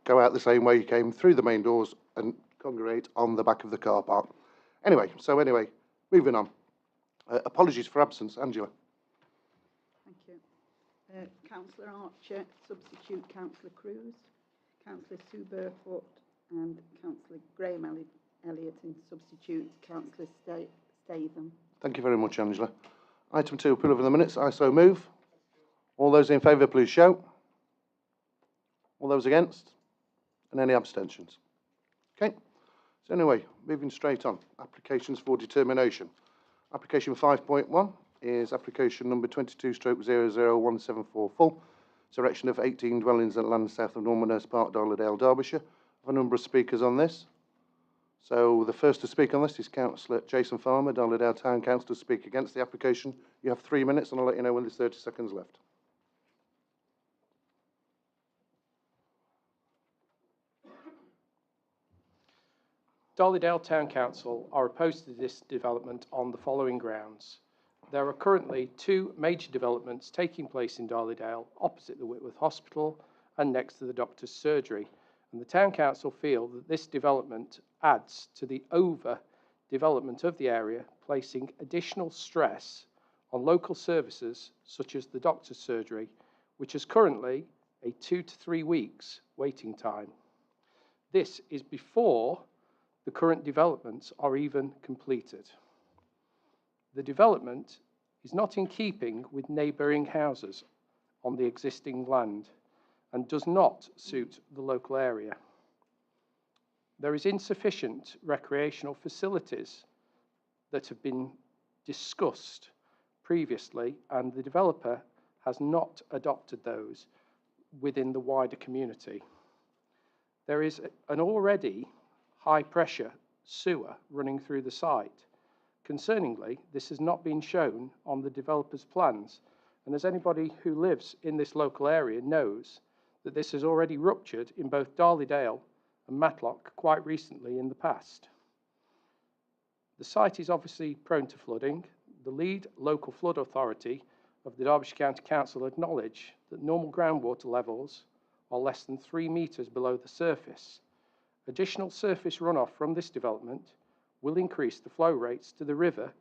go out the same way you came through the main doors and congregate on the back of the car park. Anyway, moving on. Apologies for absence, Angela. Thank you. Councillor Archer, substitute Councillor Cruz, Councillor Sue Burfoot and Councillor Graham Elliott in substitute Councillor Statham. Thank you very much, Angela. Item 2, approval of the minutes. I so move. All those in favour, please show. All those against? And any abstentions? Okay. So anyway, moving straight on. Applications for determination. Application 5.1 is application number 22/00174 full. It's erection of 18 dwellings and land south of Normanhurst Park, Darley-Dale, Derbyshire. I have a number of speakers on this. So the first to speak on this is Councillor Jason Farmer, Darley-Dale Town Council, to speak against the application. You have 3 minutes and I'll let you know when there's 30 seconds left. Darley-Dale Town Council are opposed to this development on the following grounds. There are currently 2 major developments taking place in Darley-Dale opposite the Whitworth Hospital and next to the doctor's surgery, and the Town Council feel that this development adds to the over-development of the area, placing additional stress on local services such as the doctor's surgery, which is currently a 2 to 3 weeks waiting time. This is before the current developments are even completed. The development is not in keeping with neighbouring houses on the existing land and does not suit the local area. There is insufficient recreational facilities that have been discussed previously, and the developer has not adopted those within the wider community. There is an already high-pressure sewer running through the site. Concerningly, this has not been shown on the developer's plans, and as anybody who lives in this local area knows, that this has already ruptured in both Darley-Dale and Matlock quite recently in the past. The site is obviously prone to flooding. The lead local flood authority of the Derbyshire County Council acknowledge that normal groundwater levels are less than 3 metres below the surface. Additional surface runoff from this development will increase the flow rates to the river,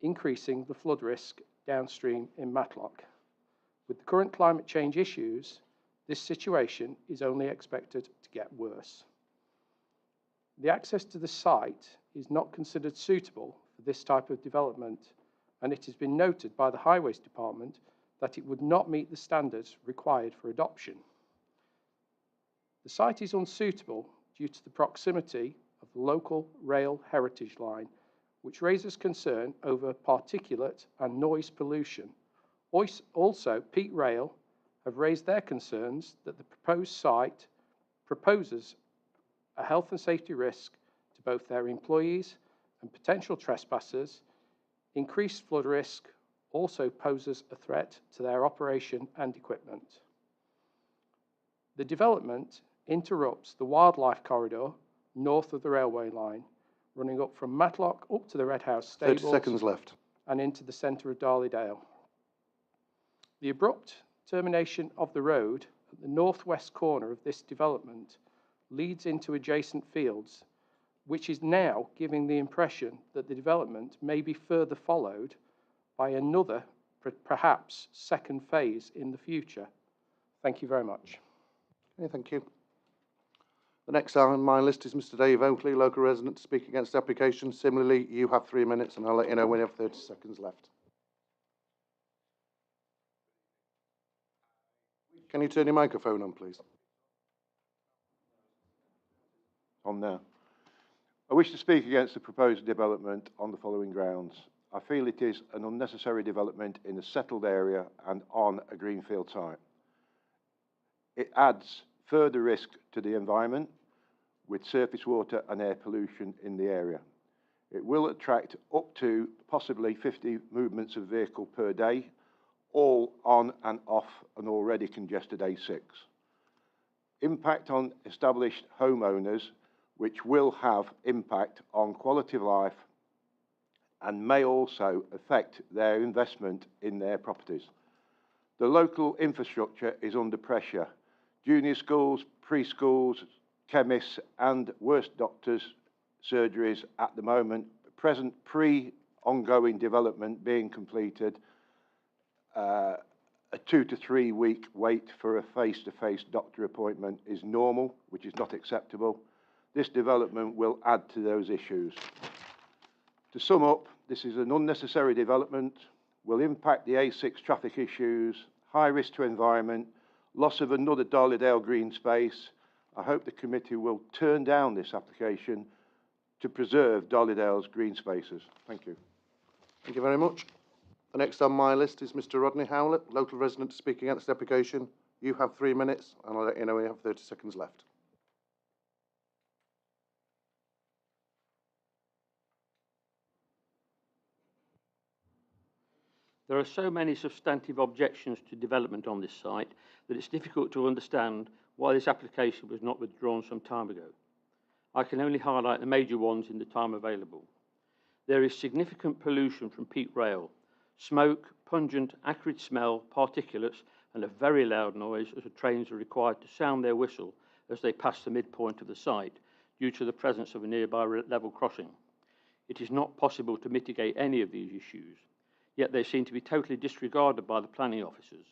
increasing the flood risk downstream in Matlock. With the current climate change issues, this situation is only expected to get worse. The access to the site is not considered suitable for this type of development, and it has been noted by the Highways Department that it would not meet the standards required for adoption. The site is unsuitable due to the proximity of the local rail heritage line, which raises concern over particulate and noise pollution. Also, Pete Rail have raised their concerns that the proposed site proposes a health and safety risk to both their employees and potential trespassers. Increased flood risk also poses a threat to their operation and equipment. The development interrupts the wildlife corridor north of the railway line, running up from Matlock up to the Red House stables 30 seconds left. and into the centre of Darley-Dale. The abrupt termination of the road at the northwest corner of this development leads into adjacent fields, which is now giving the impression that the development may be further followed by another, perhaps second phase in the future. Thank you very much. Okay, thank you. The next on my list is Mr. Dave Oakley, local resident, to speak against the application. Similarly, you have 3 minutes and I'll let you know when you have 30 seconds left. Can you turn your microphone on, please? On now. I wish to speak against the proposed development on the following grounds. I feel it is an unnecessary development in a settled area and on a greenfield site. It adds further risk to the environment with surface water and air pollution in the area. It will attract up to possibly 50 movements of vehicle per day, all on and off an already congested A6. Impact on established homeowners, which will have impact on quality of life and may also affect their investment in their properties. The local infrastructure is under pressure. Junior schools, preschools, chemists and worse doctors' surgeries at the moment. Present pre-ongoing development being completed, a 2 to 3 week wait for a face-to-face doctor appointment is normal, which is not acceptable. This development will add to those issues. To sum up, this is an unnecessary development, will impact the A6 traffic issues, high risk to environment, loss of another Darley-Dale green space. I hope the committee will turn down this application to preserve Darley-Dale's green spaces. Thank you. Thank you very much. The next on my list is Mr. Rodney Howlett, local resident to speak against the application. You have 3 minutes, and I'll let you know when you have 30 seconds left. There are so many substantive objections to development on this site that it's difficult to understand why this application was not withdrawn some time ago. I can only highlight the major ones in the time available. There is significant pollution from peat rail, smoke, pungent, acrid smell, particulates, and a very loud noise as the trains are required to sound their whistle as they pass the midpoint of the site due to the presence of a nearby level crossing. It is not possible to mitigate any of these issues, yet they seem to be totally disregarded by the planning officers.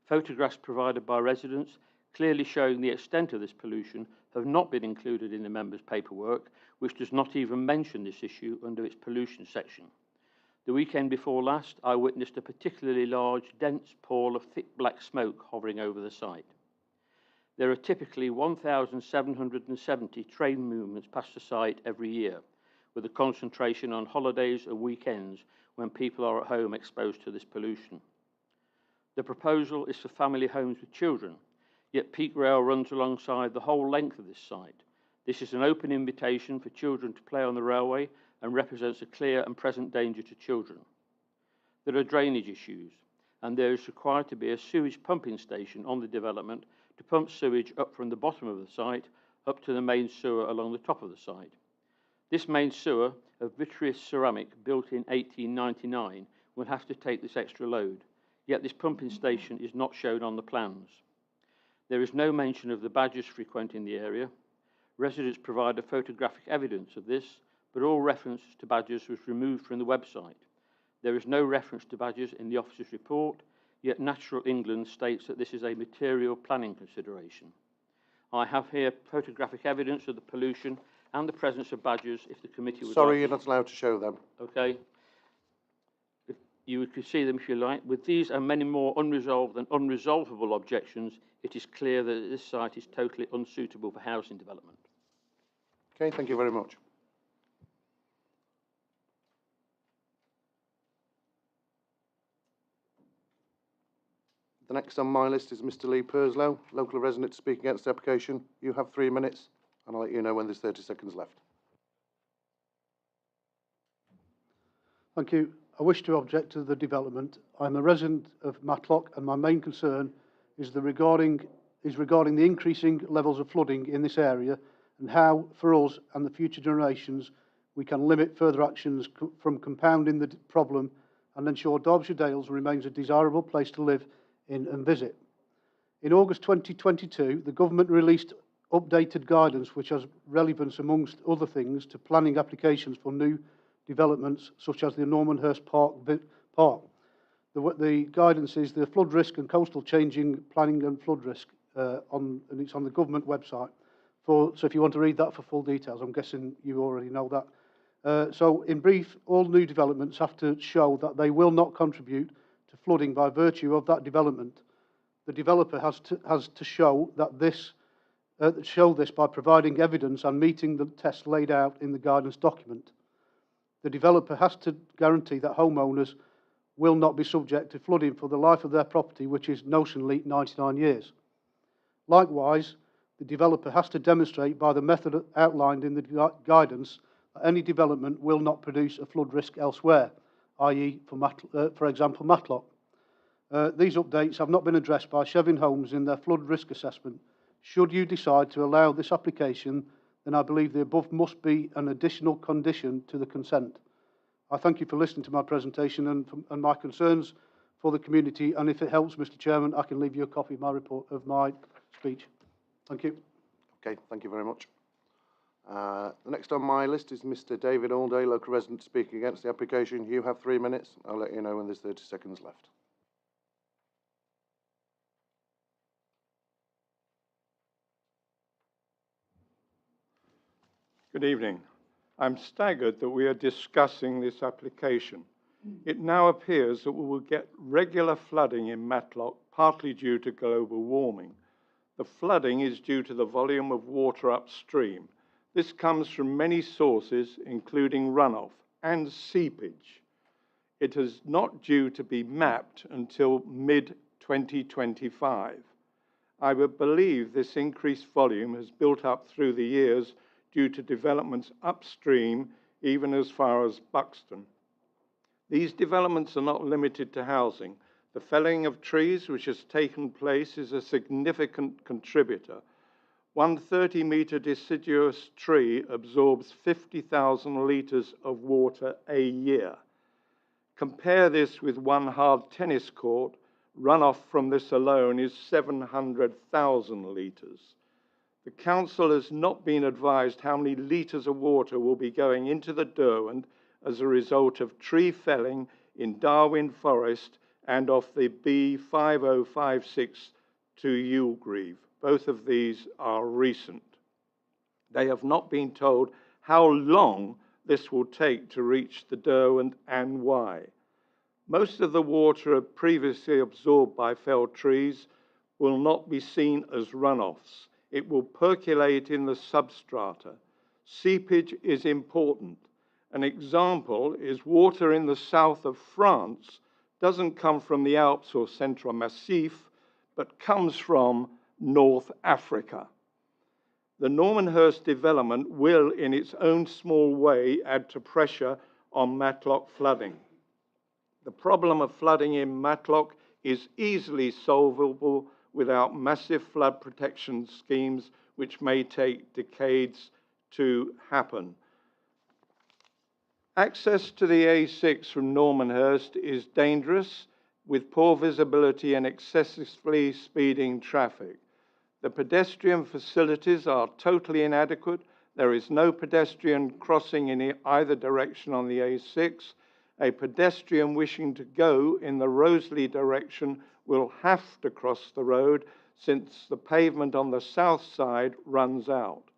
Photographs provided by residents clearly showing the extent of this pollution have not been included in the members' paperwork, which does not even mention this issue under its pollution section. The weekend before last, I witnessed a particularly large, dense pall of thick black smoke hovering over the site. There are typically 1,770 train movements past the site every year, with a concentration on holidays and weekends when people are at home exposed to this pollution. The proposal is for family homes with children, yet peak rail runs alongside the whole length of this site. This is an open invitation for children to play on the railway and represents a clear and present danger to children. There are drainage issues, and there is required to be a sewage pumping station on the development to pump sewage up from the bottom of the site up to the main sewer along the top of the site. This main sewer of vitreous ceramic built in 1899 will have to take this extra load, yet this pumping station is not shown on the plans. There is no mention of the badgers frequenting the area. Residents provided photographic evidence of this, but all reference to badgers was removed from the website. There is no reference to badgers in the officer's report, yet Natural England states that this is a material planning consideration. I have here photographic evidence of the pollution and the presence of badgers if the committee would Sorry, like. you're not allowed to show them. Okay. If you could see them if you like. With these and many more unresolved and unresolvable objections, it is clear that this site is totally unsuitable for housing development. Okay, thank you very much. The next on my list is Mr. Lee Purslow, local resident to speak against the application. You have 3 minutes, and I'll let you know when there's 30 seconds left. Thank you. I wish to object to the development. I'm a resident of Matlock, and my main concern is regarding the increasing levels of flooding in this area and how, for us and the future generations, we can limit further actions from compounding the problem and ensure Derbyshire Dales remains a desirable place to live in and visit. In August 2022, the government released updated guidance which has relevance, amongst other things, to planning applications for new developments such as the Normanhurst Park. The guidance is the flood risk and coastal changing planning and flood risk, and it's on the government website. So if you want to read that for full details, I'm guessing you already know that. So in brief, all new developments have to show that they will not contribute to flooding by virtue of that development. The developer has to show that this by providing evidence and meeting the tests laid out in the guidance document. The developer has to guarantee that homeowners will not be subject to flooding for the life of their property, which is notionally 99 years. Likewise, the developer has to demonstrate by the method outlined in the guidance that any development will not produce a flood risk elsewhere, i.e., for example, Matlock. These updates have not been addressed by Shevin Homes in their flood risk assessment. Should you decide to allow this application, then I believe the above must be an additional condition to the consent. I thank you for listening to my presentation and my concerns for the community, and if it helps, Mr. Chairman, I can leave you a copy of my report, of my speech. Thank you. Okay, thank you very much. The next on my list is Mr. David Allday, local resident, speaking against the application. You have 3 minutes. I'll let you know when there's 30 seconds left. Good evening. I'm staggered that we are discussing this application. It now appears that we will get regular flooding in Matlock, partly due to global warming. The flooding is due to the volume of water upstream. This comes from many sources, including runoff and seepage. It is not due to be mapped until mid-2025. I would believe this increased volume has built up through the years due to developments upstream, even as far as Buxton. These developments are not limited to housing. The felling of trees which has taken place is a significant contributor. One 30-metre deciduous tree absorbs 50,000 litres of water a year. Compare this with one hard tennis court. Runoff from this alone is 700,000 litres. The council has not been advised how many litres of water will be going into the Derwent as a result of tree felling in Darwin Forest and off the B5056 to Ulgreve. Both of these are recent. They have not been told how long this will take to reach the Derwent and why. Most of the water previously absorbed by felled trees will not be seen as runoffs. It will percolate in the substrata. Seepage is important. An example is water in the south of France doesn't come from the Alps or Central Massif, but comes from North Africa. The Normanhurst development will, in its own small way, add to pressure on Matlock flooding. The problem of flooding in Matlock is easily solvable without massive flood protection schemes, which may take decades to happen. Access to the A6 from Normanhurst is dangerous, with poor visibility and excessively speeding traffic. The pedestrian facilities are totally inadequate. There is no pedestrian crossing in either direction on the A6. A pedestrian wishing to go in the Roseley direction will have to cross the road since the pavement on the south side runs out.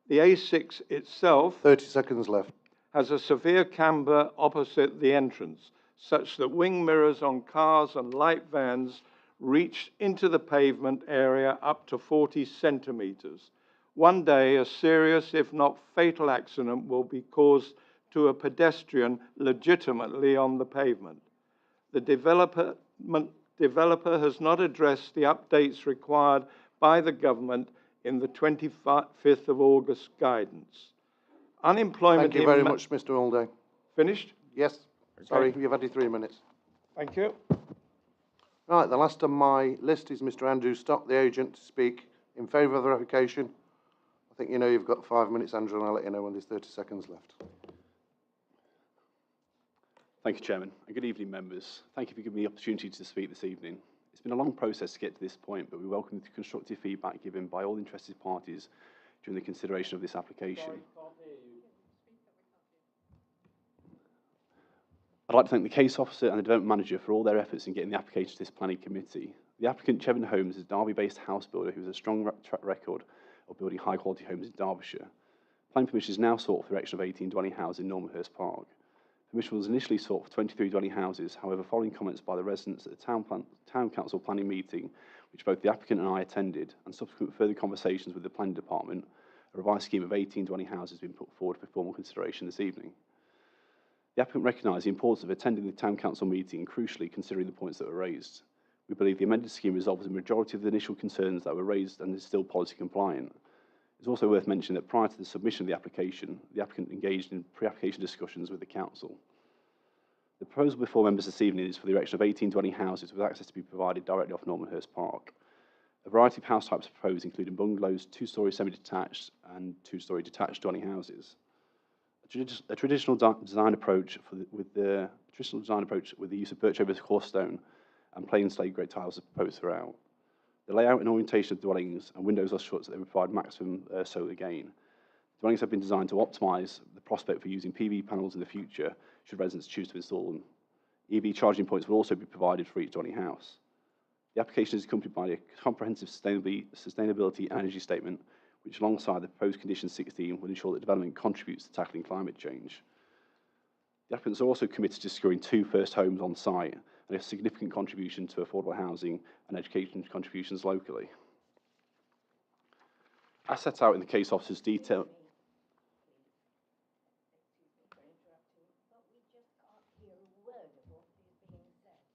The A6 itself 30 seconds left. has a severe camber opposite the entrance, such that wing mirrors on cars and light vans reach into the pavement area up to 40 centimetres. One day, a serious, if not fatal accident will be caused to a pedestrian legitimately on the pavement. The developer has not addressed the updates required by the government in the 25th of August guidance. Unemployment. Thank you very much, Mr. Allday. Finished? Yes. Okay. Sorry, you've had your 3 minutes. Thank you. Right, the last on my list is Mr. Andrew Stock, the agent, to speak in favour of the application. I think you know you've got 5 minutes, Andrew, and I'll let you know when there's 30 seconds left. Thank you, Chairman, and good evening, members. Thank you for giving me the opportunity to speak this evening. It's been a long process to get to this point, but we welcome the constructive feedback given by all interested parties during the consideration of this application. I'd like to thank the case officer and the development manager for all their efforts in getting the application to this planning committee. The applicant, Chevin Homes, is a Derby-based house builder who has a strong track record of building high-quality homes in Derbyshire. Planning permission is now sought for the erection of 18 dwelling houses in Normanhurst Park. Permission was initially sought for 23 dwelling houses. However, following comments by the residents at the Town Council planning meeting, which both the applicant and I attended, and subsequent further conversations with the planning department, a revised scheme of 18 dwelling houses has been put forward for formal consideration this evening. The applicant recognised the importance of attending the Town Council meeting and, crucially, considering the points that were raised. We believe the amended scheme resolves the majority of the initial concerns that were raised and is still policy compliant. It's also worth mentioning that prior to the submission of the application, the applicant engaged in pre-application discussions with the council. The proposal before members this evening is for the erection of 18 dwelling houses with access to be provided directly off Normanhurst Park. A variety of house types are proposed, including bungalows, two-storey semi-detached and two-storey detached dwelling houses. A traditional design approach with the use of birch over horse stone and plain slate grey tiles is proposed throughout. The layout and orientation of dwellings and windows are such that they provide maximum solar gain. Dwellings have been designed to optimise the prospect for using PV panels in the future should residents choose to install them. EV charging points will also be provided for each dwelling house. The application is accompanied by a comprehensive sustainability and energy statement, which alongside the proposed condition 16 will ensure that development contributes to tackling climate change. The applicants are also committed to securing 2 first homes on site and a significant contribution to affordable housing and education contributions locally. As set out in the case officer's detail.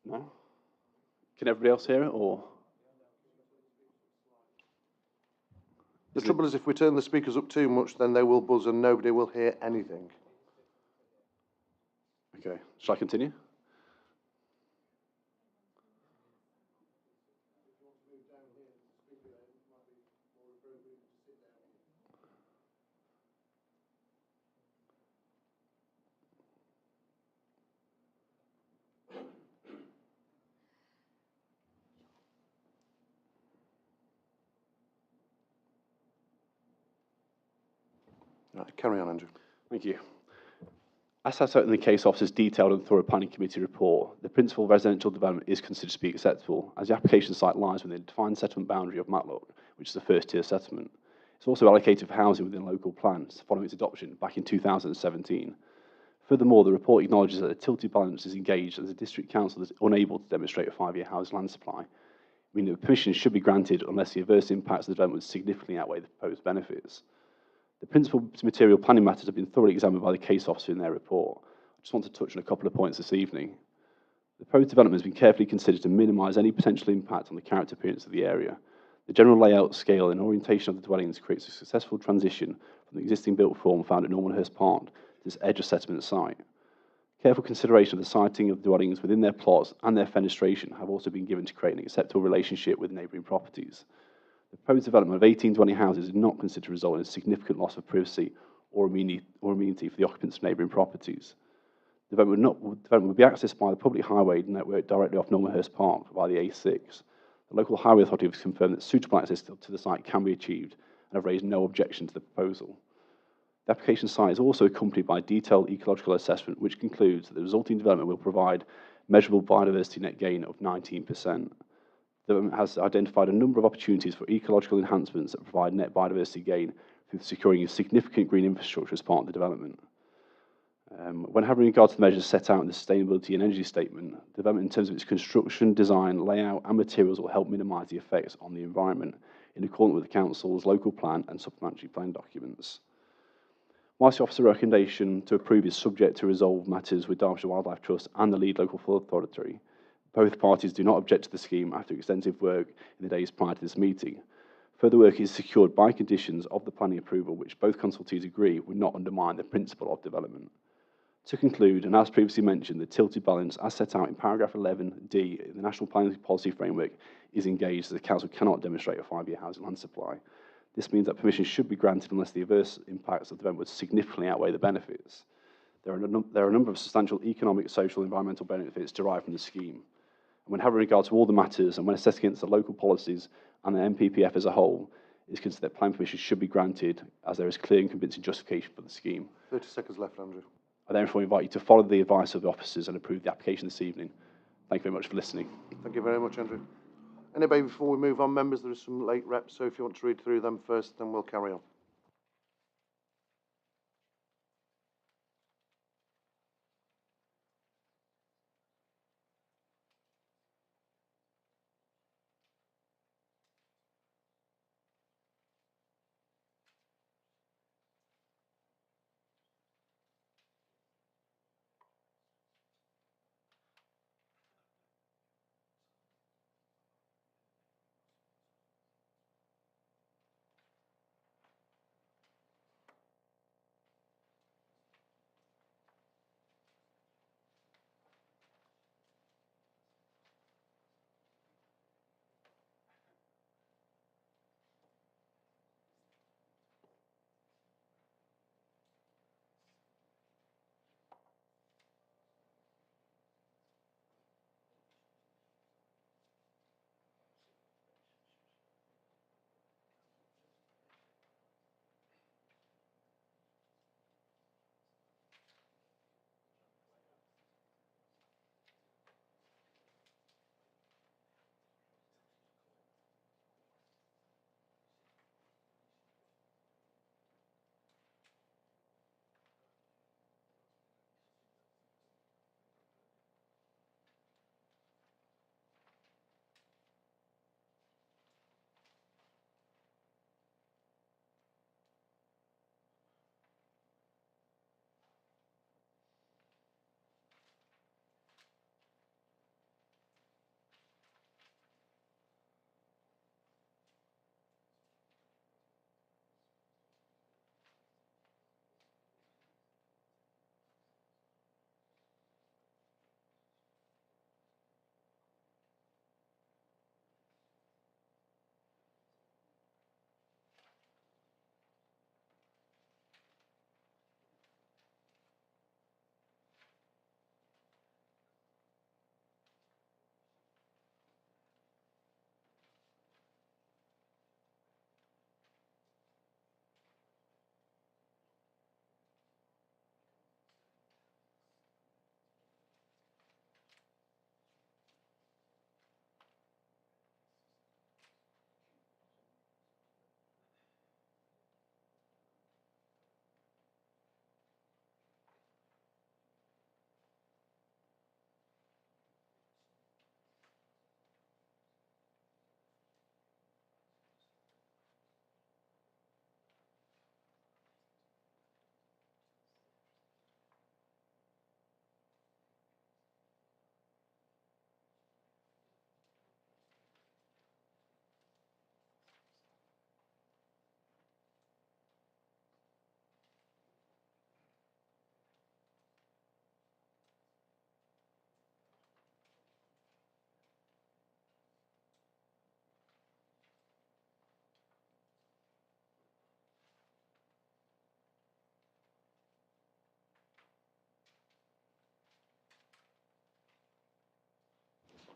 No? Can everybody else hear it, or? The trouble is, if we turn the speakers up too much, then they will buzz and nobody will hear anything. Okay, shall I continue? Right, carry on, Andrew. Thank you. As set out in the case officer's detailed and thorough planning committee report, the principal residential development is considered to be acceptable, as the application site lies within the defined settlement boundary of Matlock, which is the first tier settlement. It's also allocated for housing within local plans, following its adoption back in 2017. Furthermore, the report acknowledges that the tilted balance is engaged as the district council is unable to demonstrate a 5-year housing land supply, meaning that permission should be granted unless the adverse impacts of the development significantly outweigh the proposed benefits. The principal material planning matters have been thoroughly examined by the case officer in their report. I just want to touch on a couple of points this evening. The proposed development has been carefully considered to minimise any potential impact on the character appearance of the area. The general layout, scale and orientation of the dwellings creates a successful transition from the existing built form found at Normanhurst Park to this edge of settlement site. Careful consideration of the siting of the dwellings within their plots and their fenestration have also been given to create an acceptable relationship with neighbouring properties. The proposed development of 18 dwelling houses is not considered to result in a significant loss of privacy or amenity for the occupants of neighbouring properties. The development will be accessed by the public highway network directly off Normanhurst Park via the A6. The local highway authority has confirmed that suitable access to the site can be achieved and have raised no objection to the proposal. The application site is also accompanied by a detailed ecological assessment, which concludes that the resulting development will provide measurable biodiversity net gain of 19%. The development has identified a number of opportunities for ecological enhancements that provide net biodiversity gain through securing a significant green infrastructure as part of the development. When having regard to the measures set out in the sustainability and energy statement, the development in terms of its construction, design, layout and materials will help minimise the effects on the environment in accordance with the Council's local plan and supplementary plan documents. Whilst the officer's recommendation to approve is subject to resolve matters with Derbyshire Wildlife Trust and the lead local authority, both parties do not object to the scheme after extensive work in the days prior to this meeting. Further work is secured by conditions of the planning approval, which both consultees agree would not undermine the principle of development. To conclude, and as previously mentioned, the tilted balance, as set out in paragraph 11D in the National Planning Policy Framework, is engaged as the Council cannot demonstrate a 5-year housing land supply. This means that permission should be granted unless the adverse impacts of the development would significantly outweigh the benefits. There are a number of substantial economic, social, and environmental benefits derived from the scheme. And when having regard to all the matters and when assessed against the local policies and the MPPF as a whole, it is considered that planning permission should be granted as there is clear and convincing justification for the scheme. 30 seconds left, Andrew. I therefore invite you to follow the advice of the officers and approve the application this evening. Thank you very much for listening. Thank you very much, Andrew. Anybody, before we move on, members, there are some late reps, so if you want to read through them first, then we'll carry on.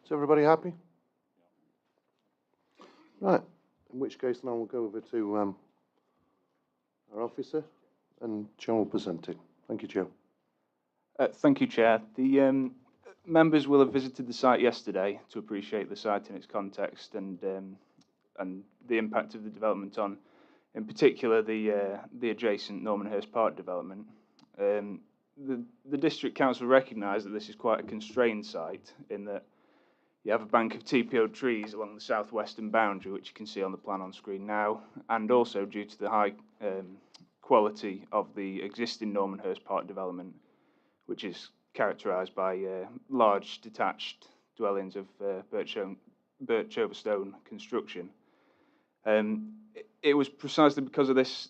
Is everybody happy? Right, in which case now we'll go over to our officer and Joe will present it. Thank you, Joe. Thank you, Chair. The members will have visited the site yesterday to appreciate the site in its context and the impact of the development on, in particular, the adjacent Normanhurst Park development. The District Council recognise that this is quite a constrained site in that you have a bank of TPO trees along the southwestern boundary, which you can see on the plan on screen now, and also due to the high quality of the existing Normanhurst Park development, which is characterised by large detached dwellings of birch over stone construction. It was precisely because of this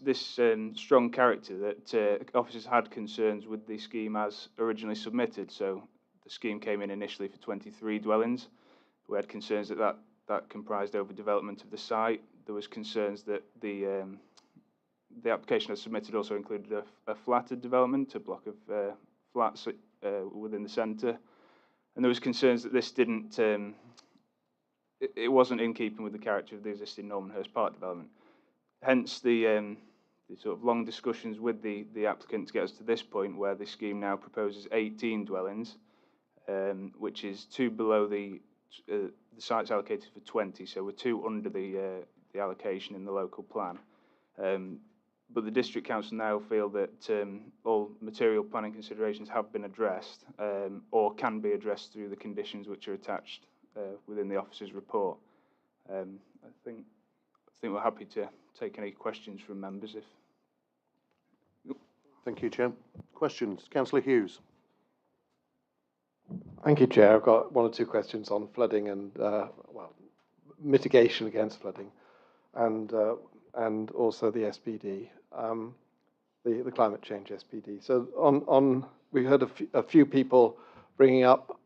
strong character that officers had concerns with the scheme as originally submitted. So the scheme came in initially for 23 dwellings. We had concerns that comprised overdevelopment of the site. There was concerns that the application as submitted also included a flatter development, a block of flats within the centre, and there was concerns that this didn't. It wasn't in keeping with the character of the existing Normanhurst Park development. Hence the sort of long discussions with the applicant to get us to this point where the scheme now proposes 18 dwellings, which is 2 below the site's allocated for 20, so we're 2 under the allocation in the local plan. But the District Council now feel that all material planning considerations have been addressed or can be addressed through the conditions which are attached within the officer's report. I think we're happy to take any questions from members. Thank you, Chair. Questions? Councillor Hughes. Thank you, Chair. I've got 1 or 2 questions on flooding and mitigation against flooding, and also the SPD, the climate change SPD. So we heard a few people bringing up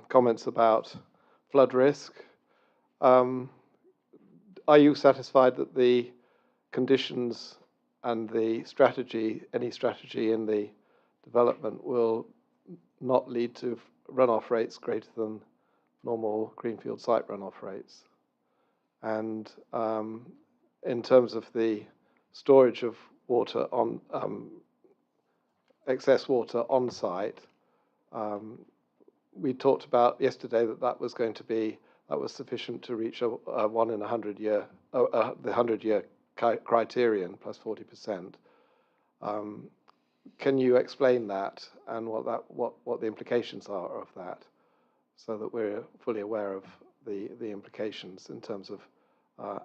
comments about flood risk. Are you satisfied that the conditions and the strategy, any strategy in the development, will not lead to runoff rates greater than normal greenfield site runoff rates? And in terms of the storage of water on excess water on site, we talked about yesterday that was sufficient to reach a 1 in 100 year, the 100-year criterion plus 40%. Can you explain that and what the implications are of that, so that we're fully aware of the implications in terms of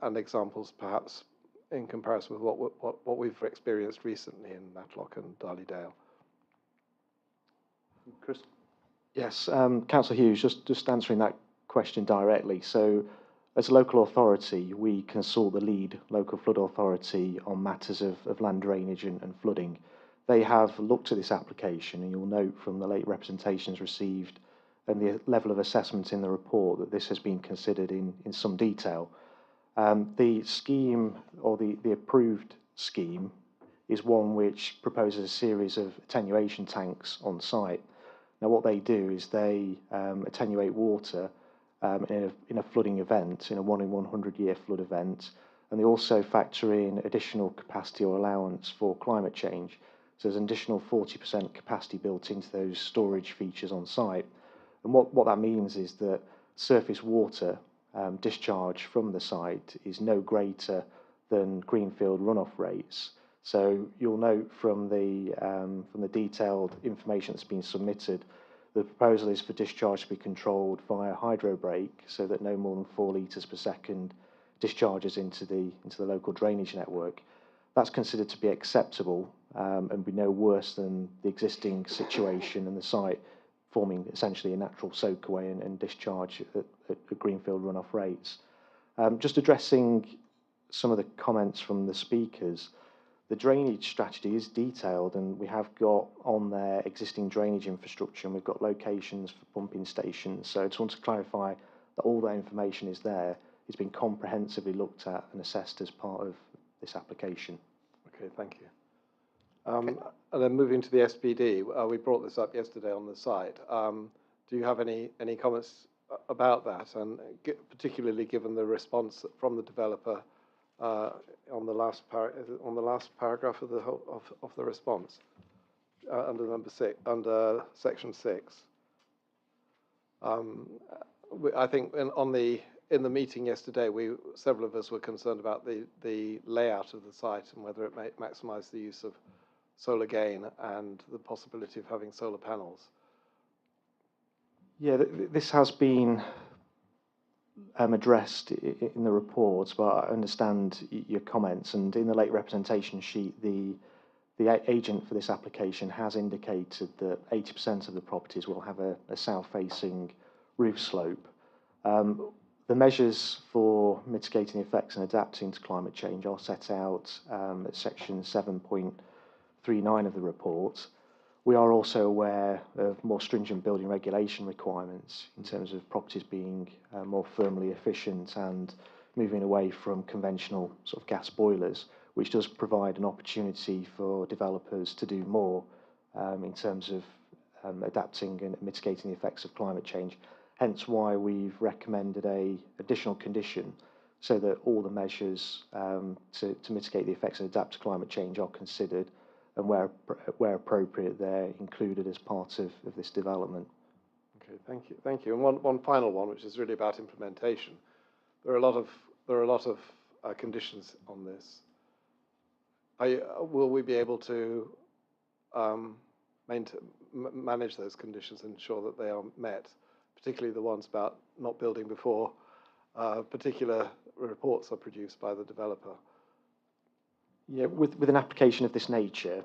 and examples perhaps in comparison with what we've experienced recently in Matlock and Darley-Dale? Chris? Yes, Councillor Hughes, just answering that question directly. So, as a local authority, we consult the lead local flood authority on matters of land drainage and flooding. They have looked at this application, and you'll note from the late representations received and the level of assessment in the report that this has been considered in some detail. The scheme, or the approved scheme, is one which proposes a series of attenuation tanks on site. Now, what they do is they attenuate water in a flooding event, in a 1 in 100 year flood event, and they also factor in additional capacity or allowance for climate change. So there's an additional 40% capacity built into those storage features on site. And what that means is that surface water discharge from the site is no greater than greenfield runoff rates. So you'll note from the detailed information that's been submitted, the proposal is for discharge to be controlled via hydro brake, so that no more than 4 litres per second discharges into the local drainage network. That's considered to be acceptable and be no worse than the existing situation and the site forming essentially a natural soakaway and discharge at greenfield runoff rates. Just addressing some of the comments from the speakers, the drainage strategy is detailed, and we have got on there existing drainage infrastructure, and we've got locations for pumping stations. So I just want to clarify that all that information is there. It's been comprehensively looked at and assessed as part of this application. Okay, thank you. And then moving to the SPD, we brought this up yesterday on the site. Do you have any comments about that, and particularly given the response from the developer on the last paragraph of the response under number 6, under section 6. I think in the meeting yesterday, several of us were concerned about the layout of the site and whether it may maximise the use of solar gain and the possibility of having solar panels. Yeah, this has been addressed in the reports, but I understand your comments. And in the late representation sheet, the agent for this application has indicated that 80% of the properties will have a south-facing roof slope. The measures for mitigating the effects and adapting to climate change are set out at section 7.39 of the report. We are also aware of more stringent building regulation requirements in terms of properties being more thermally efficient and moving away from conventional sort of gas boilers, which does provide an opportunity for developers to do more in terms of adapting and mitigating the effects of climate change. Hence why we've recommended an additional condition so that all the measures to mitigate the effects and adapt to climate change are considered, and where appropriate, they're included as part of this development. Okay, thank you. And one final one, which is really about implementation. There are a lot of conditions on this. Will we be able to manage those conditions and ensure that they are met, particularly the ones about not building before particular reports are produced by the developer? Yeah, with an application of this nature,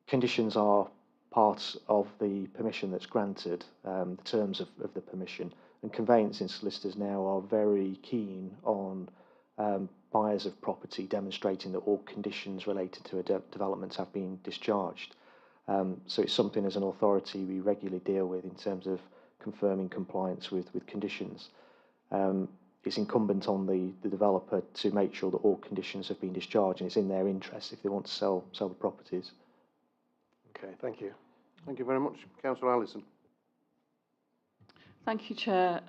conditions are part of the permission that's granted, the terms of the permission, and conveyancing solicitors now are very keen on buyers of property demonstrating that all conditions related to a development have been discharged. So it's something as an authority we regularly deal with in terms of confirming compliance with conditions. It's incumbent on the developer to make sure that all conditions have been discharged, and it's in their interest if they want to sell the properties. Okay, thank you. Thank you very much. Councillor Allison. Thank you, Chair.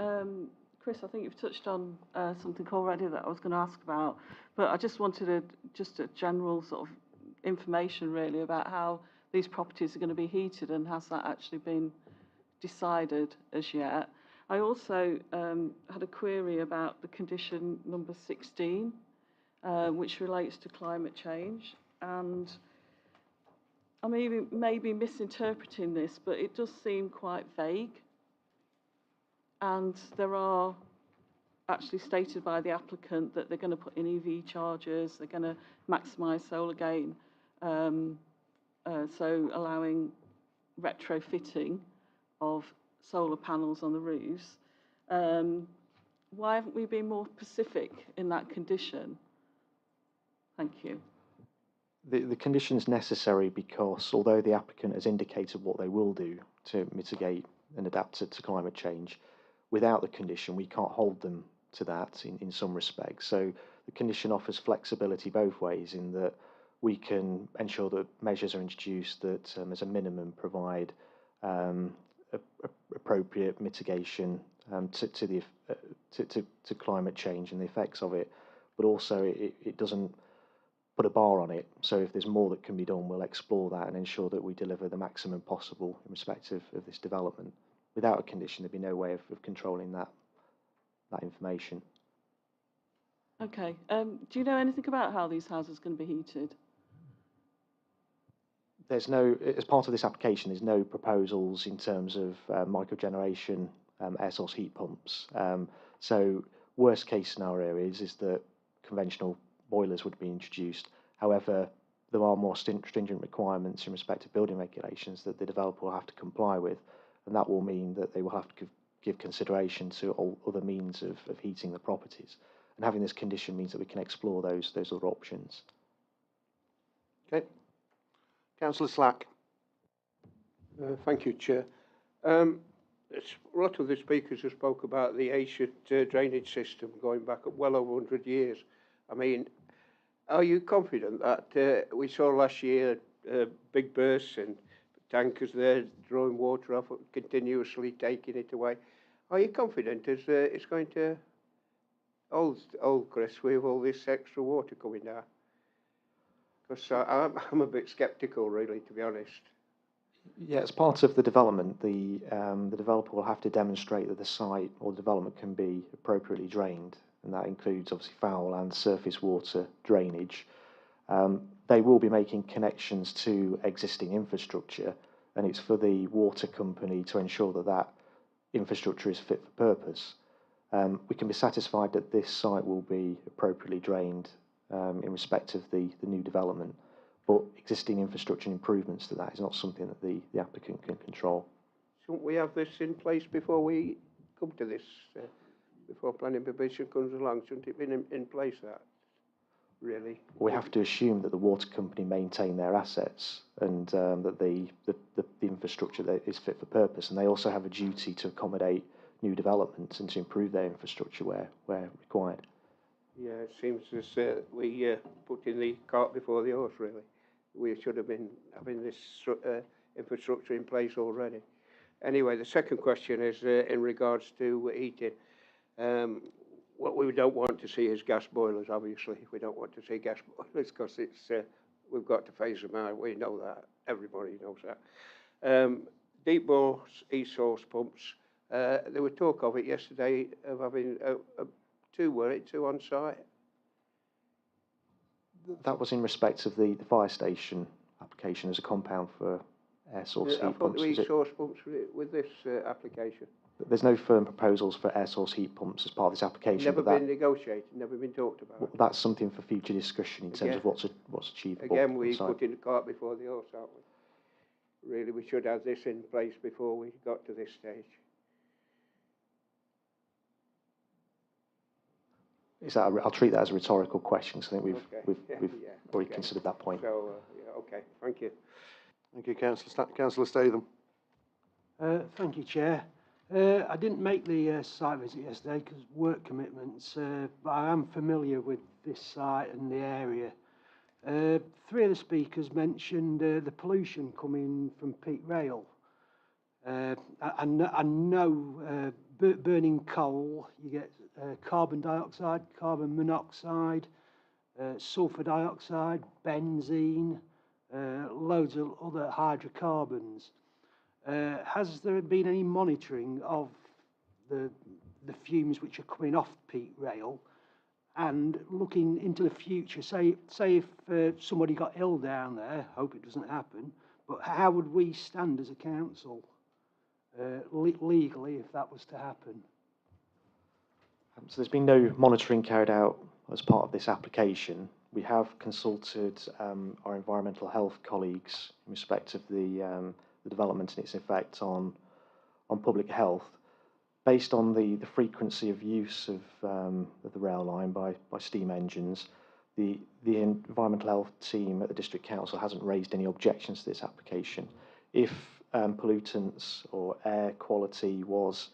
Chris, I think you've touched on something already that I was going to ask about, but I just wanted just a general sort of information really about how these properties are going to be heated, and has that actually been decided as yet? I also had a query about the condition number 16, which relates to climate change, and I may be misinterpreting this, but it does seem quite vague. And there are actually stated by the applicant that they're going to put in EV chargers, they're going to maximise solar gain, so allowing retrofitting of solar panels on the roofs. Why haven't we been more specific in that condition? Thank you. The condition is necessary because although the applicant has indicated what they will do to mitigate and adapt it to climate change, without the condition we can't hold them to that in some respects. So the condition offers flexibility both ways, in that we can ensure that measures are introduced that as a minimum provide appropriate mitigation to climate change and the effects of it, but also it doesn't put a bar on it. So if there's more that can be done, we'll explore that and ensure that we deliver the maximum possible in respect of this development. Without a condition, there'd be no way of controlling that information. Okay. Do you know anything about how these houses are going to be heated? There's no, as part of this application, there's no proposals in terms of microgeneration air source heat pumps. So worst case scenario is that conventional boilers would be introduced. However, there are more stringent requirements in respect of building regulations that the developer will have to comply with, and that will mean that they will have to give consideration to all other means of heating the properties. And having this condition means that we can explore those other options. Okay. Councillor Slack. Thank you, Chair. A lot of the speakers have spoke about the ancient drainage system going back well over 100 years. I mean, are you confident that we saw last year big bursts and tankers there drawing water off, continuously taking it away. Are you confident it's going to hold Chris with all this extra water coming down? Because I'm a bit sceptical, really, to be honest. Yeah, as part of the development, the developer will have to demonstrate that the site or development can be appropriately drained, and that includes obviously foul and surface water drainage. They will be making connections to existing infrastructure, and it's for the water company to ensure that that infrastructure is fit for purpose. We can be satisfied that this site will be appropriately drained in respect of the new development, but existing infrastructure and improvements to that is not something that the applicant can control. Shouldn't we have this in place before we come to this, before planning permission comes along? Shouldn't it be in place, that, really? We have to assume that the water company maintain their assets and that the infrastructure that is fit for purpose, and they also have a duty to accommodate new developments and to improve their infrastructure where required. Yeah, it seems as we putting the cart before the horse, really. We should have been having this infrastructure in place already. Anyway, the second question is in regards to heating. What we don't want to see is gas boilers, obviously. We don't want to see gas boilers because it's we've got to phase them out. We know that. Everybody knows that. Deep bore e-source pumps. There was talk of it yesterday of having two on site. That was in respect of the fire station application as a compound for air source heat pumps. I thought the e-source pumps with this application. There's no firm proposals for air source heat pumps as part of this application. Never been negotiated, never been talked about. Well, that's something for future discussion in terms of what's achievable. Again, we put in the cart before the horse, aren't we? Really, we should have this in place before we got to this stage. I'll treat that as a rhetorical question, because I think we've already considered that point. So, okay, thank you. Thank you, Councillor Statham. Thank you, Chair. I didn't make the site visit yesterday because work commitments, but I am familiar with this site and the area. Three of the speakers mentioned the pollution coming from peat rail. I know burning coal, you get carbon dioxide, carbon monoxide, sulfur dioxide, benzene, loads of other hydrocarbons. Has there been any monitoring of the fumes which are coming off peat rail? And looking into the future, say if somebody got ill down there, hope it doesn't happen, but how would we stand as a council legally if that was to happen? So there's been no monitoring carried out as part of this application. We have consulted our environmental health colleagues in respect of the development and its effect on public health. Based on the frequency of use of the rail line by steam engines, the environmental health team at the District Council hasn't raised any objections to this application. If pollutants or air quality was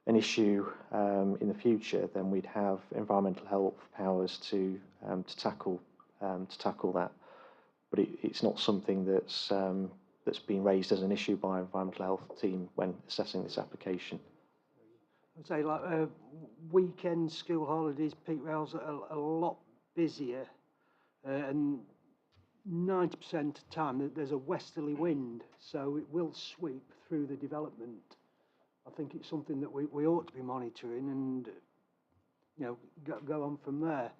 an issue in the future, then we'd have environmental health powers to tackle that. But it's not something that's been raised as an issue by environmental health team when assessing this application. I'd say like weekend school holidays, peak rails are a lot busier, and 90% of the time there's a westerly wind, so it will sweep through the development. I think it's something that we ought to be monitoring and go on from there.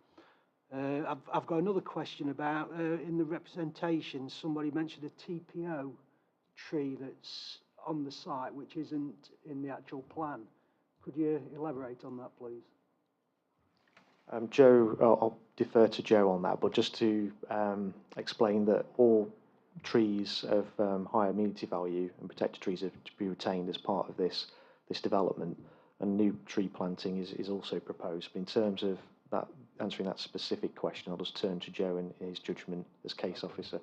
I've got another question about in the representation somebody mentioned a TPO tree that's on the site which isn't in the actual plan. Could you elaborate on that, please? Joe, I'll defer to Joe on that, but just to explain that all trees of high amenity value and protected trees are to be retained as part of this development, and new tree planting is also proposed. But in terms of that, answering that specific question, I'll just turn to Joe in his judgment as case officer.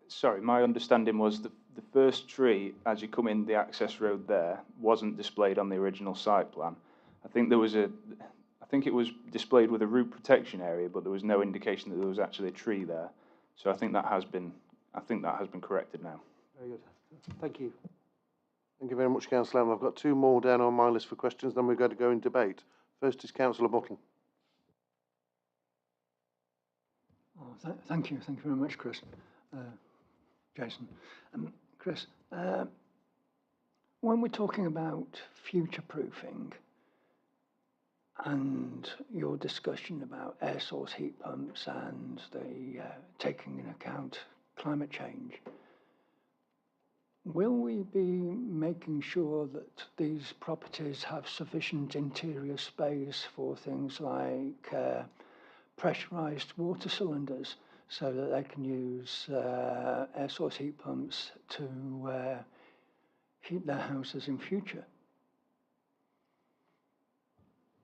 Sorry, my understanding was the first tree, as you come in the access road there, wasn't displayed on the original site plan. I think it was displayed with a root protection area, but there was no indication that there was actually a tree there. So I think that has been I think that has been corrected now. Very good. Thank you. Thank you very much, Councillor Allen. I've got two more down on my list for questions, then we're going to go in debate. First is Councillor Buttle. Oh, thank you very much, Chris. Jason. Chris, when we're talking about future-proofing and your discussion about air source heat pumps and the taking into account climate change, will we be making sure that these properties have sufficient interior space for things like pressurised water cylinders so that they can use air source heat pumps to heat their houses in future?